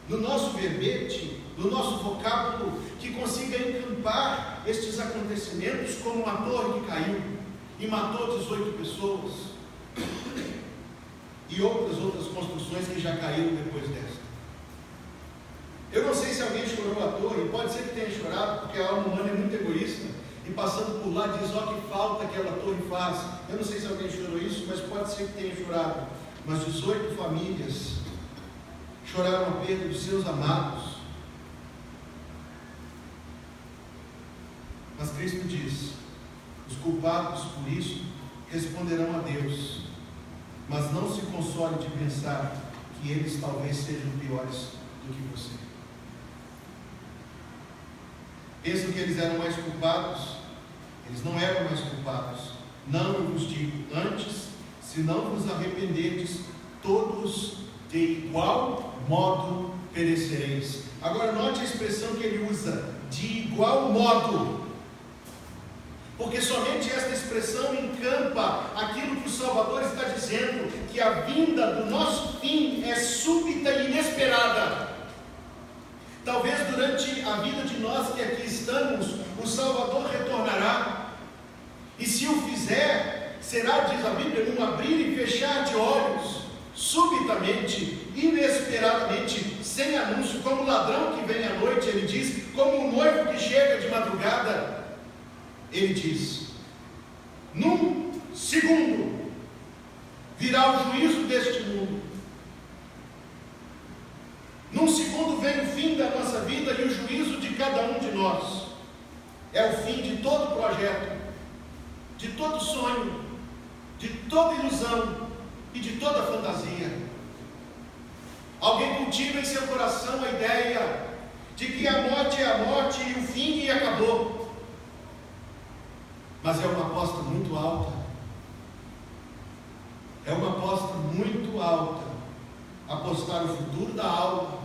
no nosso verbete, no nosso vocábulo, que consiga encampar estes acontecimentos, como uma torre que caiu e matou 18 pessoas, e outras construções que já caíram depois desta. Eu não sei se alguém chorou à torre, pode ser que tenha chorado, porque a alma humana é muito egoísta, e passando por lá diz: ó, que falta aquela torre faz. Eu não sei se alguém chorou isso, mas pode ser que tenha chorado. Mas 18 famílias choraram a perda dos seus amados. Mas Cristo diz: os culpados por isso responderão a Deus, mas não se console de pensar que eles talvez sejam piores do que você. Pensam que eles eram mais culpados? Eles não eram mais culpados. Não, eu vos digo, antes, se não vos arrependerdes, todos de igual modo perecereis. Agora note a expressão que ele usa: de igual modo, porque somente esta expressão encampa aquilo que o Salvador está dizendo, que a vinda do nosso fim é súbita e inesperada. Talvez durante a vida de nós que aqui estamos, o Salvador retornará, e se o fizer, será, diz a Bíblia, num abrir e fechar de olhos, subitamente, inesperadamente, sem anúncio, como o ladrão que vem à noite, ele diz, como o noivo que chega de madrugada. Ele diz: num segundo virá o juízo deste mundo. Num segundo vem o fim da nossa vida e o juízo de cada um de nós. É o fim de todo projeto, de todo sonho, de toda ilusão e de toda fantasia. Alguém cultiva em seu coração a ideia de que a morte é a morte e o fim e acabou. Mas é uma aposta muito alta. É uma aposta muito alta apostar o futuro da alma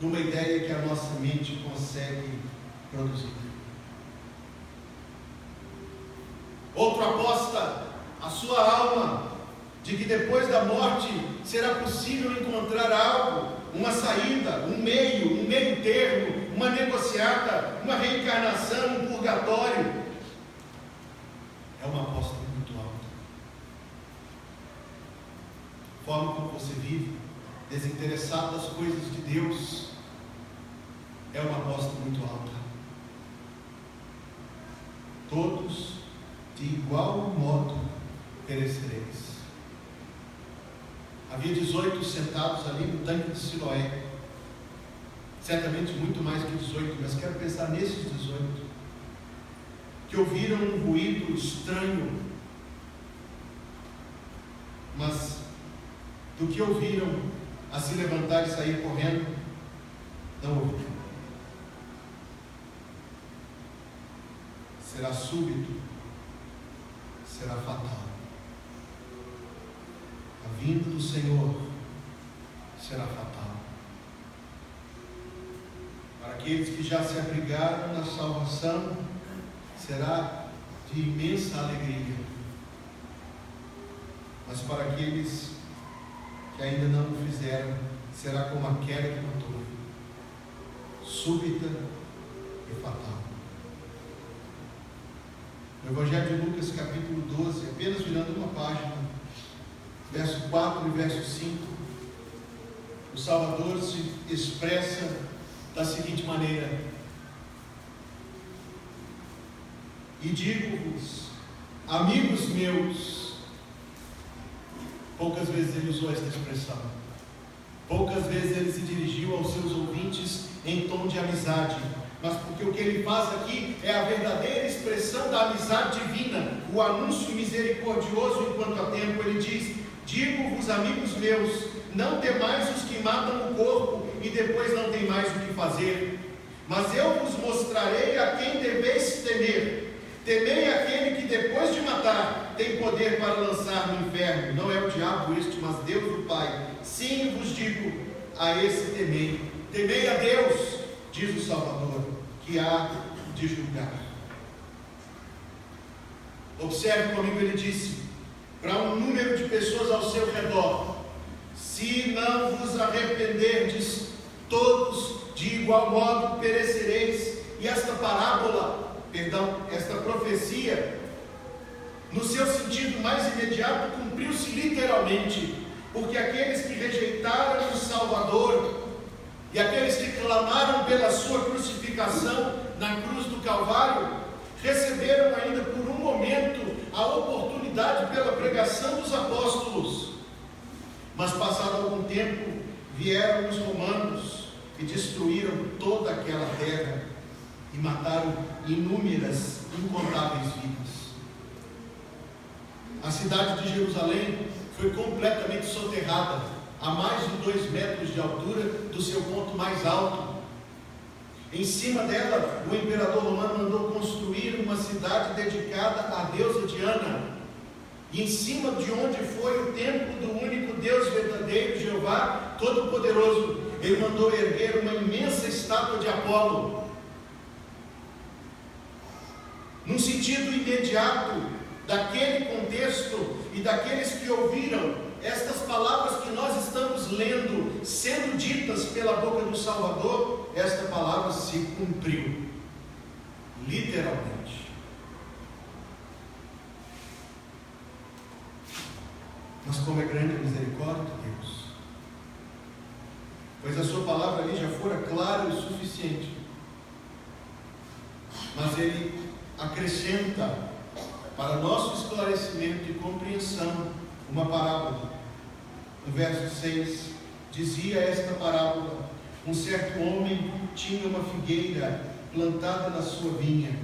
numa ideia que a nossa mente consegue produzir. Outro aposta a sua alma de que depois da morte será possível encontrar algo, uma saída, um meio termo, uma negociata, uma reencarnação, um purgatório. É uma aposta muito alta. A forma como você vive, desinteressado das coisas de Deus, é uma aposta muito alta. Todos de igual modo perecereis. Havia 18 sentados ali no tanque de Siloé. Certamente muito mais que 18, mas quero pensar nesses 18 que ouviram um ruído estranho, mas do que ouviram a se levantar e sair correndo, não ouviram. Será súbito, será fatal. A vinda do Senhor será fatal. Para aqueles que já se abrigaram na salvação, será de imensa alegria. Mas para aqueles que ainda não o fizeram, será como a queda de uma torre, súbita e fatal. No Evangelho de Lucas, capítulo 12, apenas virando uma página, verso 4 e verso 5, o Salvador se expressa da seguinte maneira: e digo-vos, amigos meus. Poucas vezes ele usou esta expressão, poucas vezes ele se dirigiu aos seus ouvintes em tom de amizade, mas porque o que ele faz aqui é a verdadeira expressão da amizade divina, o anúncio misericordioso enquanto há tempo. Ele diz: digo-vos, amigos meus, não temais os que matam o corpo e depois não tem mais o que fazer, mas eu vos mostrarei a quem deveis temer. Temei aquele que depois de matar tem poder para lançar no inferno. Não é o diabo este, mas Deus o Pai. Sim, vos digo, a esse temei. Temei a Deus, diz o Salvador, que há de julgar. Observe comigo, ele disse para um número de pessoas ao seu redor: se não vos arrependerdes, todos de igual modo perecereis. E esta esta profecia, no seu sentido mais imediato, cumpriu-se literalmente, porque aqueles que rejeitaram o Salvador e aqueles que clamaram pela sua crucificação na cruz do Calvário, receberam ainda por um momento a oportunidade pela pregação dos apóstolos. Mas passado algum tempo, vieram os romanos e destruíram toda aquela terra e mataram inúmeras, incontáveis vidas. A cidade de Jerusalém foi completamente soterrada a mais de 2 metros de altura do seu ponto mais alto. Em cima dela, o imperador romano mandou construir uma cidade dedicada à deusa Diana. E em cima de onde foi o templo do único Deus verdadeiro, Jeová Todo-Poderoso, ele mandou erguer uma imensa estátua de Apolo. Num sentido imediato daquele contexto e daqueles que ouviram estas palavras que nós estamos lendo, sendo ditas pela boca do Salvador, esta palavra se cumpriu, literalmente. Mas como é grande a misericórdia de Deus, pois a sua palavra ali já fora clara o suficiente, mas ele acrescenta para nosso esclarecimento e compreensão uma parábola. No verso 6, dizia esta parábola: um certo homem tinha uma figueira plantada na sua vinha.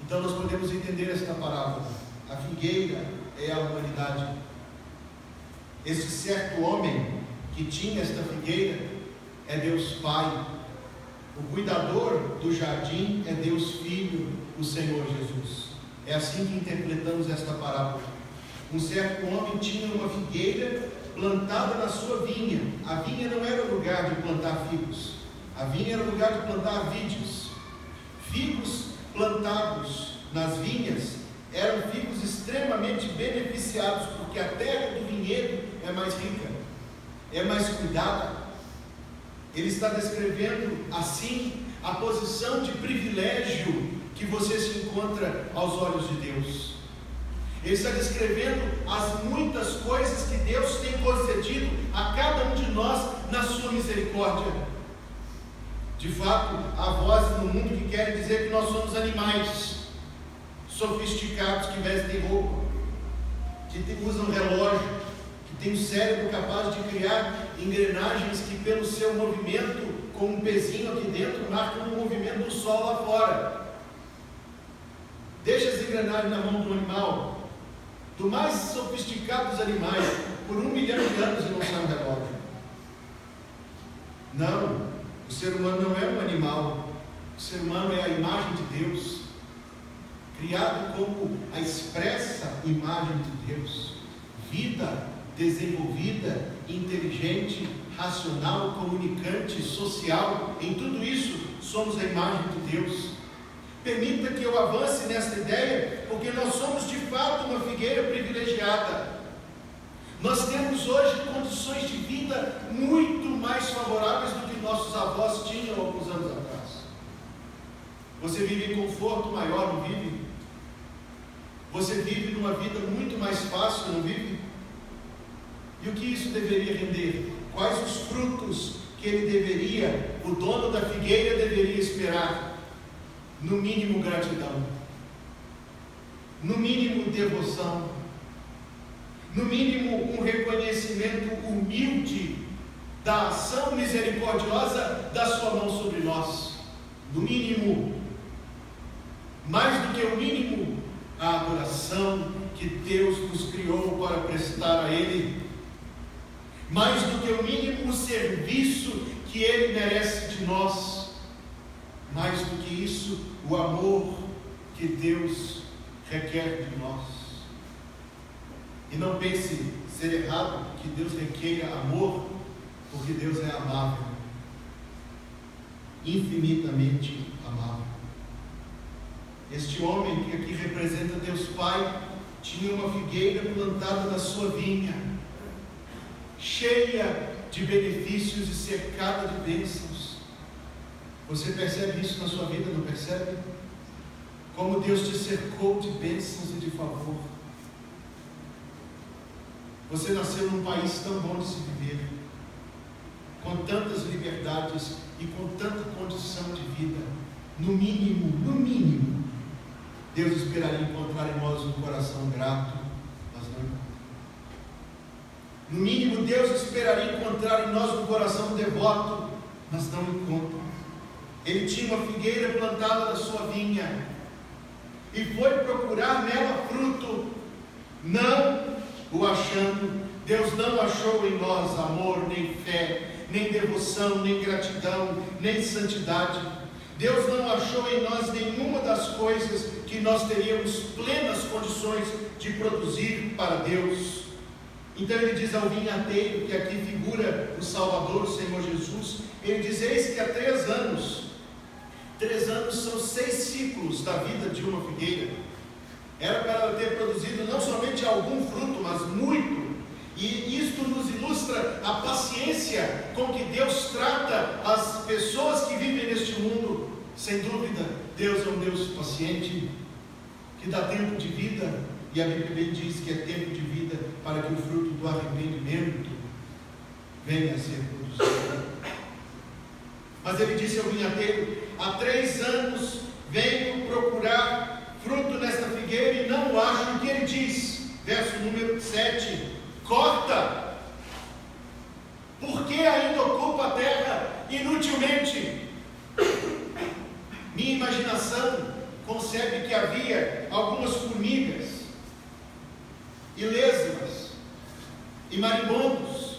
Então nós podemos entender esta parábola: a figueira é a humanidade. Esse certo homem que tinha esta figueira é Deus Pai. O cuidador do jardim é Deus Filho, o Senhor Jesus. É assim que interpretamos esta parábola. Um certo homem tinha uma figueira plantada na sua vinha. A vinha não era o lugar de plantar figos, a vinha era o lugar de plantar vídeos. Figos plantados nas vinhas eram figos extremamente beneficiados, porque a terra do vinhedo é mais rica, é mais cuidada. Ele está descrevendo assim a posição de privilégio que você se encontra aos olhos de Deus. Ele está descrevendo as muitas coisas que Deus tem concedido a cada um de nós na sua misericórdia. De fato, há vozes no mundo que querem dizer que nós somos animais sofisticados que vestem roupa, que usam relógio, que têm um cérebro capaz de criar engrenagens que, pelo seu movimento, com um pezinho aqui dentro, marcam o movimento do sol lá fora. Deixa as engrenagens na mão do animal, do mais sofisticado dos animais, por 1 milhão de anos e não sai um relógio. Não, o ser humano não é um animal. O ser humano é a imagem de Deus, criado como a expressa imagem de Deus. Vida desenvolvida, inteligente, racional, comunicante, social. Em tudo isso somos a imagem de Deus. Permita que eu avance nesta ideia, porque nós somos de fato uma figueira privilegiada. Nós temos hoje condições de vida muito mais favoráveis do que nossos avós tinham alguns anos atrás. Você vive em conforto maior, não vive? Você vive numa vida muito mais fácil, não vive? E o que isso deveria render? Quais os frutos que ele deveria, o dono da figueira deveria esperar? No mínimo gratidão, no mínimo devoção, no mínimo um reconhecimento humilde da ação misericordiosa da sua mão sobre nós. No mínimo, mais do que o mínimo, a adoração que Deus nos criou para prestar a Ele. Mais do que o mínimo, o serviço que Ele merece de nós. Mais do que isso, o amor que Deus requer de nós. E não pense ser errado que Deus requeira amor, porque Deus é amável, infinitamente amável. Este homem que aqui representa Deus Pai tinha uma figueira plantada na sua vinha, cheia de benefícios e cercada de bênçãos. Você percebe isso na sua vida, não percebe? Como Deus te cercou de bênçãos e de favor. Você nasceu num país tão bom de se viver, com tantas liberdades e com tanta condição de vida. No mínimo, Deus esperaria encontrar em nós um coração grato, mas não encontra. No mínimo, Deus esperaria encontrar em nós um coração devoto, mas não encontra. Ele tinha uma figueira plantada na sua vinha e foi procurar nela fruto, não o achando. Deus não achou em nós amor, nem fé, nem devoção, nem gratidão, nem santidade. Deus não achou em nós nenhuma das coisas que nós teríamos plenas condições de produzir para Deus. Então ele diz ao vinhateiro, que aqui figura o Salvador, o Senhor Jesus, ele diz: eis que há 3 anos são 6 ciclos da vida de uma figueira. Era para ela ter produzido não somente algum fruto, mas muito. E isto nos ilustra a paciência com que Deus trata as pessoas que vivem neste mundo. Sem dúvida, Deus é um Deus paciente, que dá tempo de vida, e a Bíblia bem diz que é tempo de vida para que o fruto do arrependimento venha a ser produzido. Mas ele disse ao vinhateiro: há 3 anos venho procurar fruto nesta figueira e não o acho. O que ele diz? Verso número 7: corta, porque ainda ocupa a terra inutilmente. Minha imaginação concebe que havia algumas formigas, e lesmas, e marimbondos,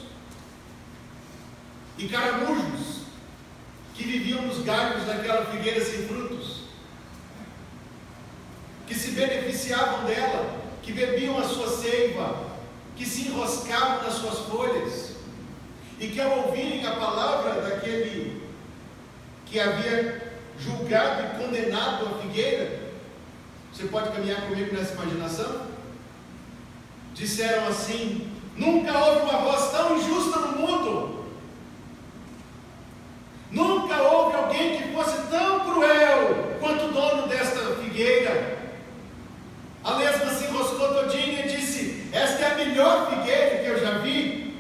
e caramujos, que viviam nos galhos daquela figueira sem frutos, que se beneficiavam dela, que bebiam a sua seiva, que se enroscavam nas suas folhas, e que ao ouvirem a palavra daquele que havia julgado e condenado a figueira, você pode caminhar comigo nessa imaginação? Disseram assim: nunca houve uma voz tão injusta no mundo, nunca houve alguém que fosse tão cruel quanto o dono desta figueira. A lesma se enroscou todinha e disse: esta é a melhor figueira que eu já vi,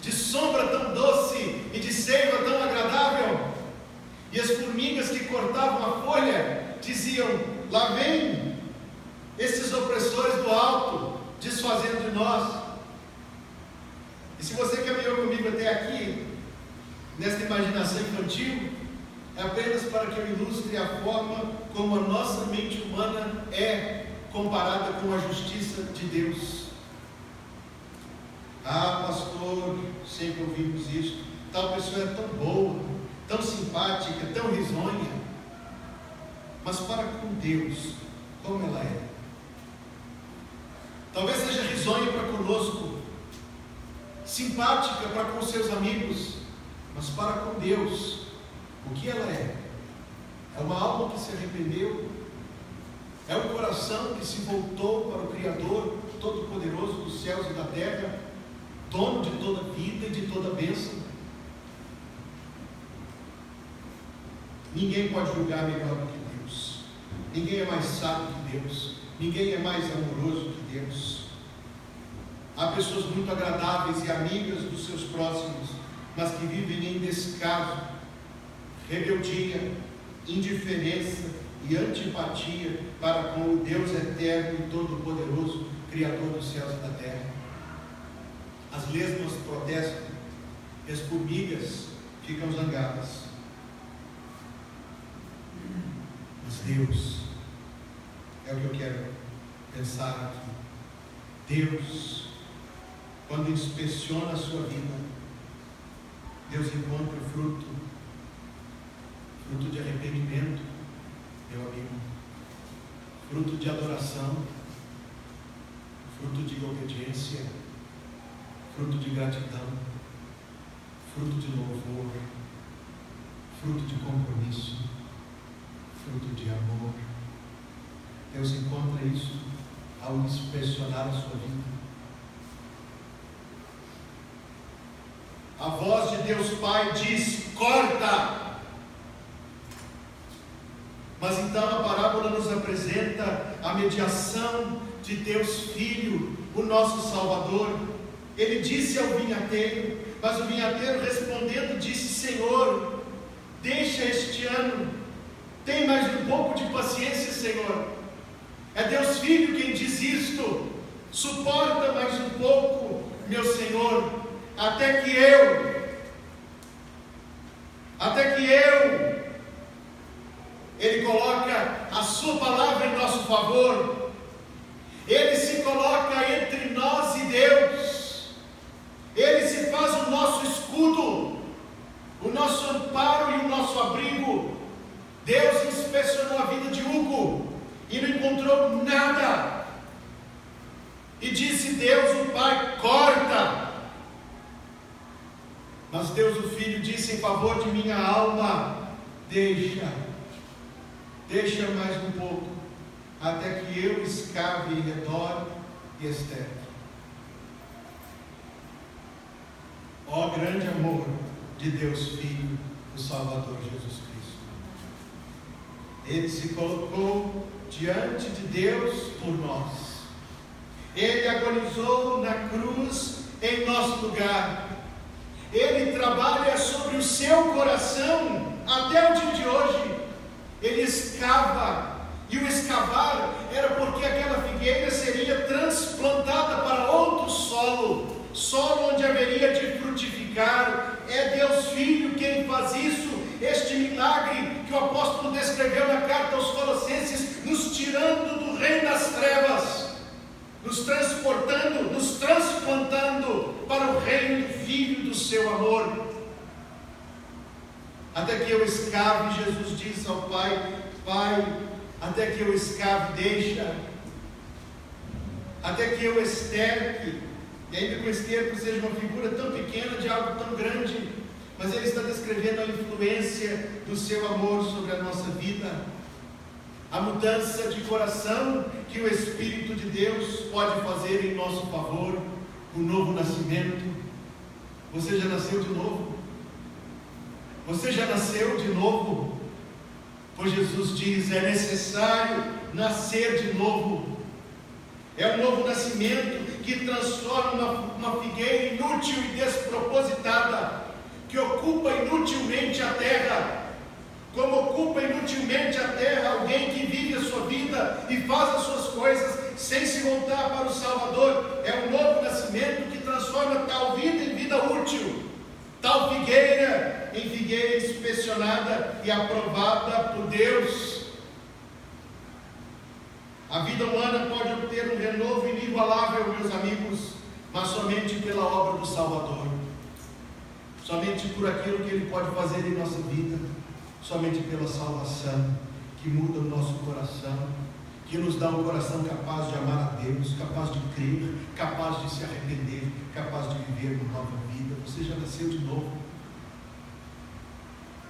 de sombra tão doce e de seiva tão agradável. E as formigas que cortavam a folha diziam: lá vem esses opressores do alto, desfazendo de nós. E se você caminhou comigo até aqui, nesta imaginação infantil, é apenas para que eu ilustre a forma como a nossa mente humana é comparada com a justiça de Deus. Ah, pastor, sempre ouvimos isso, tal pessoa é tão boa, tão simpática, tão risonha. Mas para com Deus, como ela é? Talvez seja risonha para conosco, simpática para com seus amigos, mas para com Deus, o que ela é? É uma alma que se arrependeu, é um coração que se voltou para o Criador Todo-Poderoso dos céus e da terra, dono de toda vida e de toda bênção. Ninguém pode julgar melhor do que Deus, ninguém é mais sábio que Deus, ninguém é mais amoroso que Deus. Há pessoas muito agradáveis e amigas dos seus próximos, mas que vivem em descaso, rebeldia, indiferença e antipatia para com o Deus eterno e todo-poderoso, Criador dos céus e da terra. As lesmas protestam e as formigas ficam zangadas. Mas Deus, é o que eu quero pensar aqui. Deus, quando inspeciona a sua vida, Deus encontra fruto de arrependimento, meu amigo, fruto de adoração, fruto de obediência, fruto de gratidão, fruto de louvor, fruto de compromisso, fruto de amor. Deus encontra isso ao inspecionar a sua vida. A voz de Deus Pai diz: corta! Mas então a parábola nos apresenta a mediação de Deus Filho, o nosso Salvador. Ele disse ao vinhateiro, mas o vinhateiro respondendo disse: Senhor, deixa este ano, tem mais um pouco de paciência, Senhor. É Deus Filho quem diz isto: suporta mais um pouco, meu Senhor, até que eu, Ele coloca a sua palavra em nosso favor, Ele se coloca entre nós e Deus, Ele se faz o nosso escudo, o nosso amparo e o nosso abrigo. Deus inspecionou a vida de Hugo e não encontrou nada, e disse Deus o Pai: corta. Mas Deus o Filho disse em favor de minha alma: deixa mais um pouco, até que eu escave em redor e esterque. Ó grande amor de Deus Filho, o Salvador Jesus Cristo. Ele se colocou diante de Deus por nós. Ele agonizou na cruz em nosso lugar. Ele trabalha sobre o seu coração até o dia de hoje. Ele escava, e o escavar era porque aquela figueira seria transplantada para outro solo onde haveria de frutificar. É Deus Filho quem faz isso. Este milagre que o apóstolo descreveu na carta aos Colossenses, nos tirando do reino das trevas, nos transportando, nos transplantando para o reino do Filho do seu amor. Até que eu escave, Jesus disse ao Pai: Pai, até que eu escave, deixa. Até que eu esterque. E ainda que o esterco seja uma figura tão pequena de algo tão grande, mas ele está descrevendo a influência do seu amor sobre a nossa vida, a mudança de coração que o Espírito de Deus pode fazer em nosso favor, o novo nascimento. Você já nasceu de novo? Você já nasceu de novo? Pois Jesus diz: é necessário nascer de novo. É um novo nascimento que transforma uma figueira inútil e despropositada, que ocupa inutilmente a terra, como ocupa inutilmente a terra alguém que vive a sua vida e faz as suas coisas sem se voltar para o Salvador. É um novo nascimento que transforma tal vida em vida útil, tal figueira em figueira inspecionada e aprovada por Deus. A vida humana pode obter um renovo inigualável, meus amigos, mas somente pela obra do Salvador, somente por aquilo que Ele pode fazer em nossa vida, somente pela salvação que muda o nosso coração, que nos dá um coração capaz de amar a Deus, capaz de crer, capaz de se arrepender, capaz de viver uma nova vida. Você já nasceu de novo.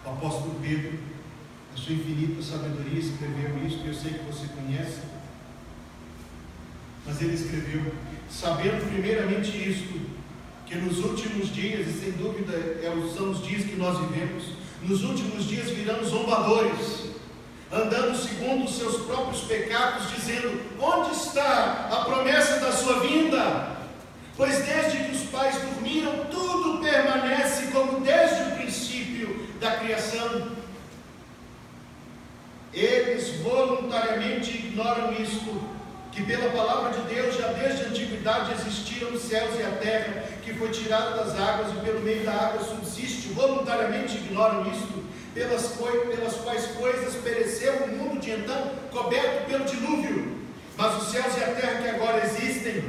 O apóstolo Pedro, na sua infinita sabedoria, escreveu isso, que eu sei que você conhece, mas ele escreveu: sabendo primeiramente isto, que nos últimos dias, e sem dúvida são os dias que nós vivemos, nos últimos dias virão zombadores, andando segundo os seus próprios pecados, dizendo: onde está a promessa da sua vinda? Pois desde que os pais dormiram, tudo permanece como desde o princípio da criação. Eles voluntariamente ignoram isto, que pela palavra de Deus já desde a antiguidade existiram os céus e a terra, que foi tirada das águas e pelo meio da água subsiste. Voluntariamente ignoram isto, pelas quais coisas pereceu o mundo de então, coberto pelo dilúvio. Mas os céus e a terra que agora existem,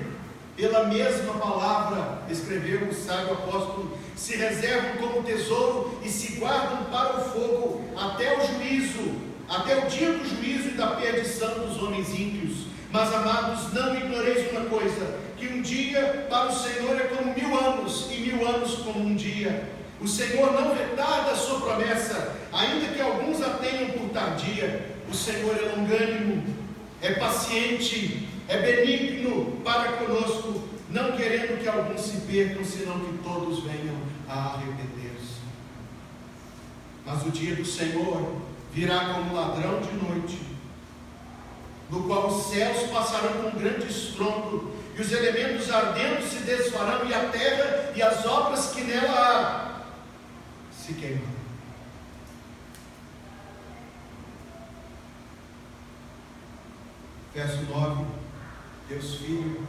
pela mesma palavra, escreveu o sábio apóstolo, se reservam como tesouro e se guardam para o fogo até o juízo, até o dia do juízo e da perdição dos homens ímpios. Mas, amados, não ignoreis uma coisa, que um dia para o Senhor é como 1000 anos, e 1000 anos como um dia. O Senhor não retarda a sua promessa, ainda que alguns a tenham por tardia. O Senhor é longânimo, é paciente, é benigno para conosco, não querendo que alguns se percam, senão que todos venham a arrepender-se. Mas o dia do Senhor virá como ladrão de noite, no qual os céus passarão com grande estrondo, e os elementos ardentes se desfarão, e a terra e as obras que nela há se queimarão. Verso 9. Deus Filho,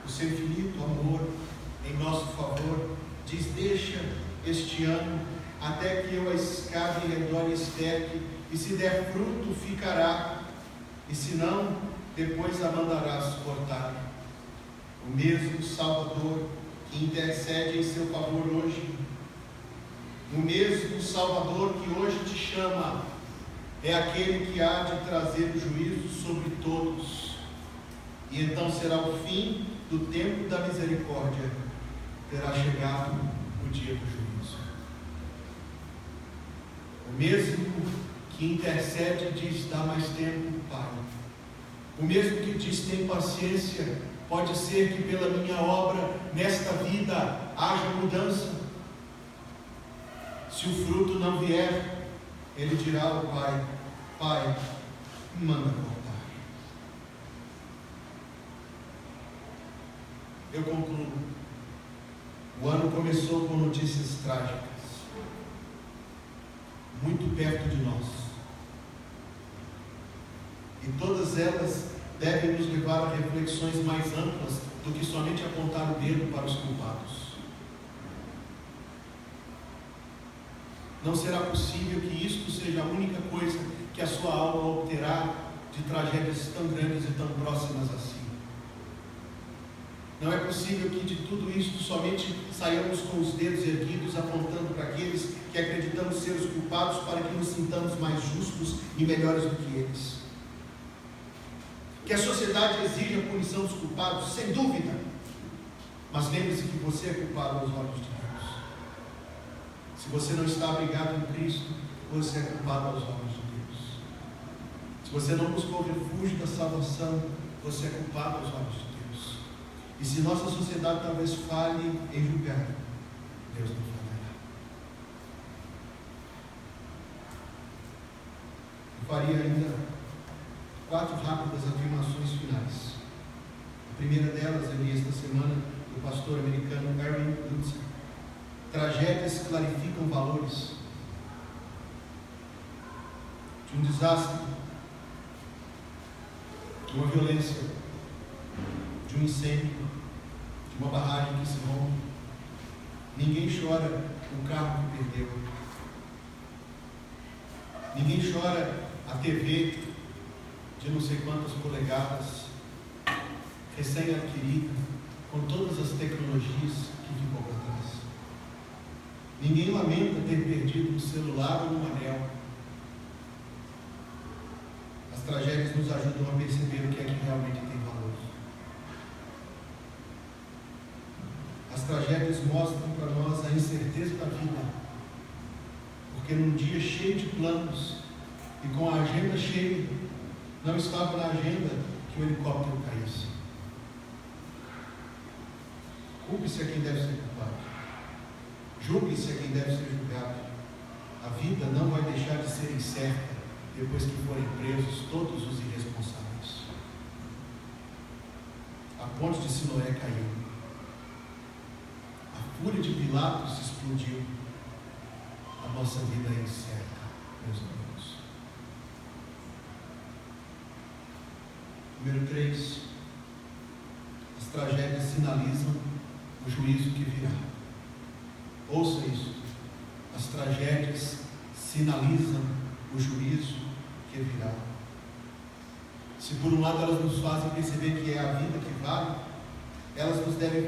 o seu infinito amor em nosso favor, diz: deixa este ano, até que eu a escave em redor e esterque, e se der fruto ficará, e se não, depois a mandarás cortar. O mesmo Salvador que intercede em seu favor hoje, o mesmo Salvador que hoje te chama, é aquele que há de trazer o juízo sobre todos, e então será o fim do tempo da misericórdia, terá chegado o dia do juízo. O mesmo que intercede diz: dá mais tempo, Pai. O mesmo que diz: tem paciência, pode ser que pela minha obra nesta vida haja mudança. Se o fruto não vier, ele dirá ao Pai: Pai, me manda cortar. Eu concluo. O ano começou com notícias trágicas, muito perto de nós, e todas elas devem nos levar a reflexões mais amplas do que somente apontar o dedo para os culpados. Não será possível que isto seja a única coisa que a sua alma obterá de tragédias tão grandes e tão próximas assim. Não é possível que de tudo isto somente saiamos com os dedos erguidos, apontando para aqueles que acreditamos ser os culpados, para que nos sintamos mais justos e melhores do que eles. Que a sociedade exige a punição dos culpados, sem dúvida, mas lembre-se que você é culpado aos olhos de Deus. Se você não está abrigado em Cristo, você é culpado aos olhos de Deus. Se você não buscou o refúgio da salvação, você é culpado aos olhos de Deus. E se nossa sociedade talvez falhe em julgar, Deus não falhará. Eu faria ainda 4 rápidas afirmações finais. A primeira delas, eu li esta semana, do pastor americano Aaron Lutzer: tragédias clarificam valores. De um desastre, de uma violência, de um incêndio, de uma barragem que se rompe, ninguém chora o carro que perdeu, ninguém chora a TV de não sei quantas polegadas, recém-adquirida, com todas as tecnologias que ficou para trás. Ninguém lamenta ter perdido um celular ou um anel. As tragédias nos ajudam a perceber o que é que realmente tem valor. As tragédias mostram para nós a incerteza da vida, porque num dia cheio de planos e com a agenda cheia, não estava na agenda que o helicóptero caísse. Culpe-se a quem deve ser culpado, julgue-se a quem deve ser julgado. A vida não vai deixar de ser incerta depois que forem presos todos os irresponsáveis. A ponte de Siloé caiu, fúria de Pilatos explodiu, a nossa vida é incerta, meus amigos. Número 3, as tragédias sinalizam o juízo que virá. Ouça isso, as tragédias sinalizam o juízo que virá. Se por um lado elas nos fazem perceber que é a vida que vale, elas nos devem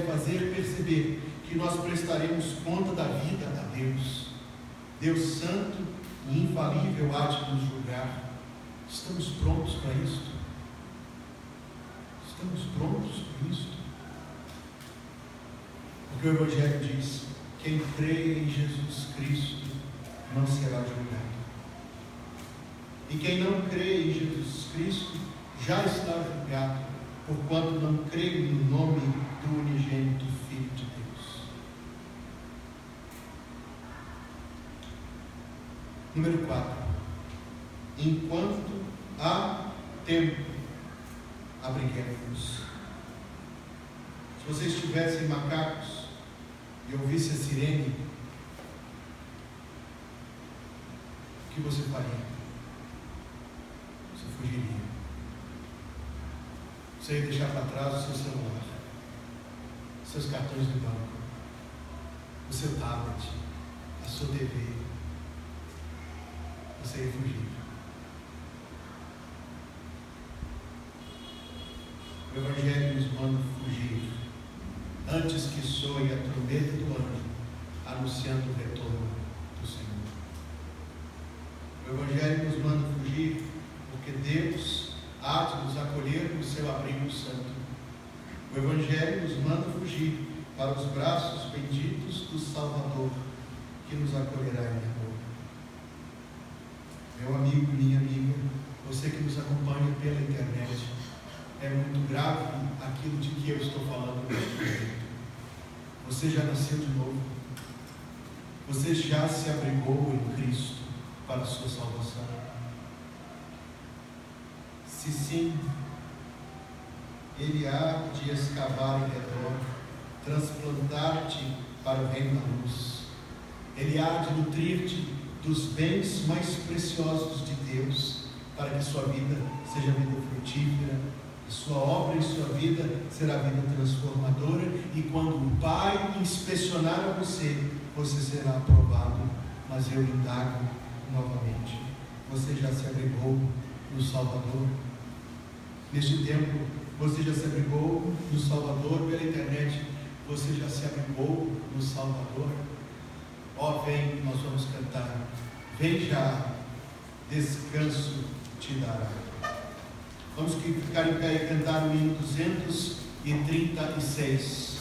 fazer perceber que nós prestaremos conta da vida a Deus. Deus santo e infalível há de nos julgar. Estamos prontos para isto? Estamos prontos para isto? Porque o Evangelho diz: quem crê em Jesus Cristo não será julgado. E quem não crê em Jesus Cristo já está julgado, porquanto não crê no nome do unigênito Filho de Deus. Número 4. Enquanto há tempo, abriguemos-nos. Se vocês tivessem macacos e ouvisse a sirene, o que você faria? Você fugiria. Você ia deixar para trás o seu celular, seus cartões de banco, o seu tablet, a sua TV. Você ia fugir. O Evangelho nos manda fugir antes que soe a trombeta do anjo anunciando o retorno do Senhor. O Evangelho nos manda fugir porque Deus há de nos acolher no seu abrigo santo. O Evangelho nos manda fugir para os braços benditos do Salvador, que nos acolherá em amor. Meu amigo, minha amiga, você que nos acompanha pela internet, é muito grave aquilo de que eu estou falando neste momento. Você já nasceu de novo. Você já se abrigou em Cristo para a sua salvação. Se sim, Ele há de escavar em redor, transplantar-te para o reino da luz. Ele há de nutrir-te dos bens mais preciosos de Deus, para que sua vida seja vida frutífera, e sua obra e sua vida será vida transformadora, e quando o Pai inspecionar a você, você será aprovado. Mas eu lhe indago novamente: você já se abrigou no Salvador? Neste tempo, você já se abrigou no Salvador pela internet? Você já se abrigou no Salvador? Ó, vem, nós vamos cantar. Vem já, descanso te dará. Vamos ficar em pé e cantar o hino 236.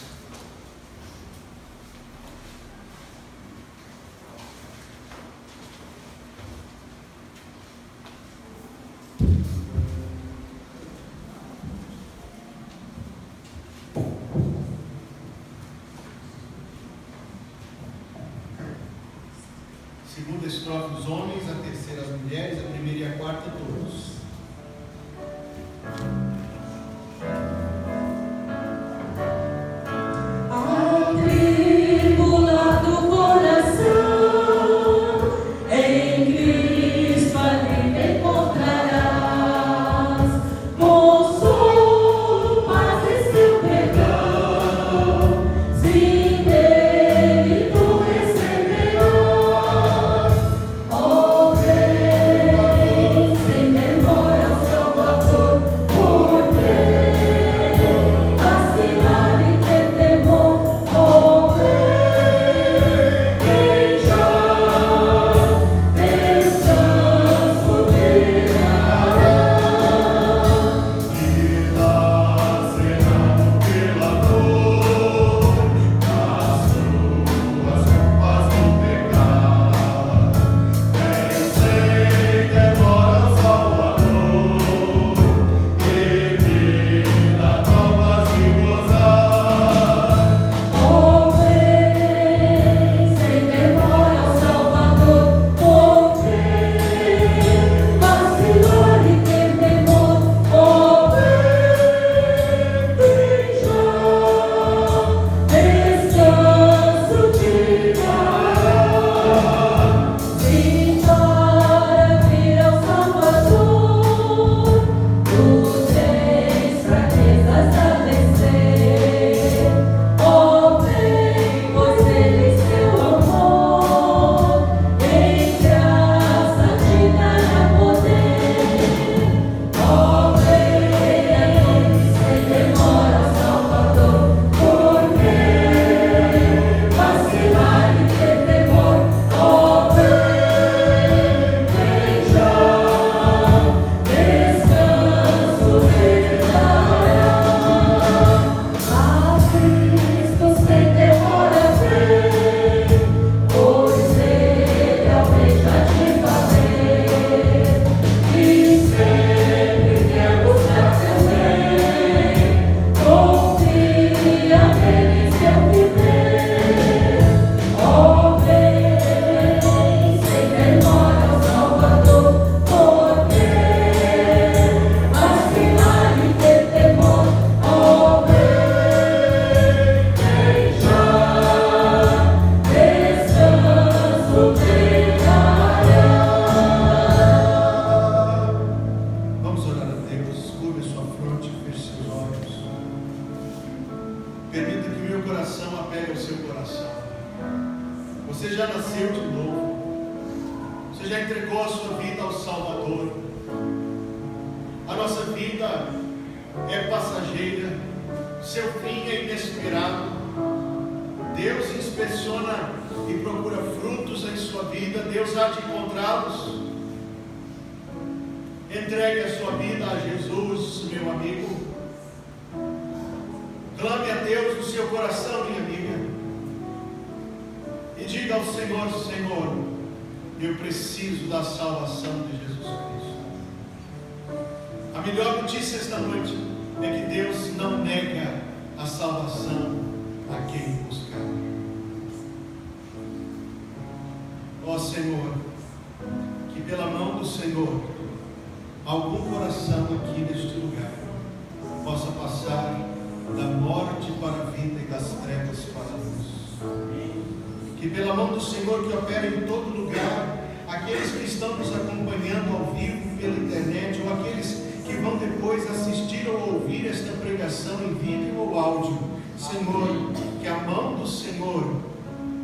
Segunda estrofe os homens, a terceira as mulheres, a primeira e a quarta todos. Sem demora. Você já nasceu de novo. Você já entregou a sua vida ao Salvador. A nossa vida é passageira. Seu fim é inesperado. Deus inspeciona e procura frutos em sua vida. Deus há de encontrá-los. Entregue a sua vida a Jesus, meu amigo. Clame a Deus no seu coração, minha amiga. E diga ao Senhor: Senhor, eu preciso da salvação de Jesus Cristo. A melhor notícia esta noite é que Deus não nega a salvação a quem buscar. Ó Senhor, que pela mão do Senhor algum coração aqui neste lugar possa passar da morte para a vida e das trevas para a luz. Que pela mão do Senhor, que opera em todo lugar, aqueles que estão nos acompanhando ao vivo pela internet, ou aqueles que vão depois assistir ou ouvir esta pregação em vídeo ou áudio, Senhor, que a mão do Senhor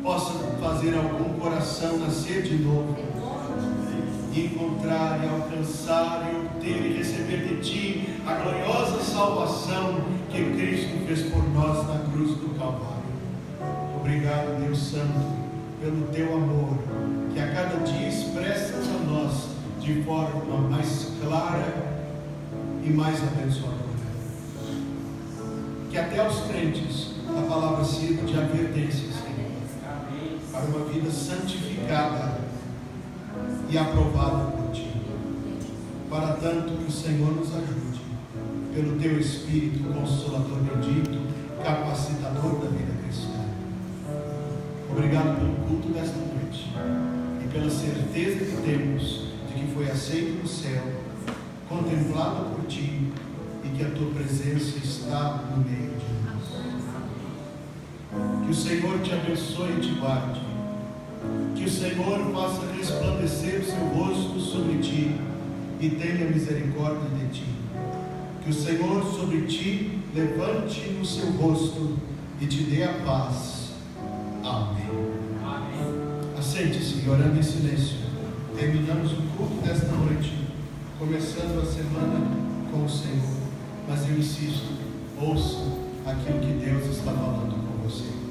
possa fazer algum coração nascer de novo, e encontrar, e alcançar, e obter e receber de Ti a gloriosa salvação que Cristo fez por nós na cruz do Calvário. Obrigado, Deus Santo, pelo Teu amor, que a cada dia expressas a nós de forma mais clara e mais abençoadora. Que até aos crentes a palavra sirva de advertência, Senhor, para uma vida santificada e aprovada por Ti. Para tanto, que o Senhor nos ajude, pelo Teu Espírito Consolador bendito, capacitador da vida cristã. Obrigado pelo culto desta noite e pela certeza que temos de que foi aceito no céu, contemplado por Ti, e que a Tua presença está no meio de nós. Que o Senhor te abençoe e te guarde. Que o Senhor faça resplandecer o seu rosto sobre ti e tenha misericórdia de ti. Que o Senhor sobre ti levante o seu rosto e te dê a paz. Amém. Assente-se, orando em silêncio. Terminamos o culto desta noite, começando a semana com o Senhor. Mas eu insisto, ouça aquilo que Deus está falando com você.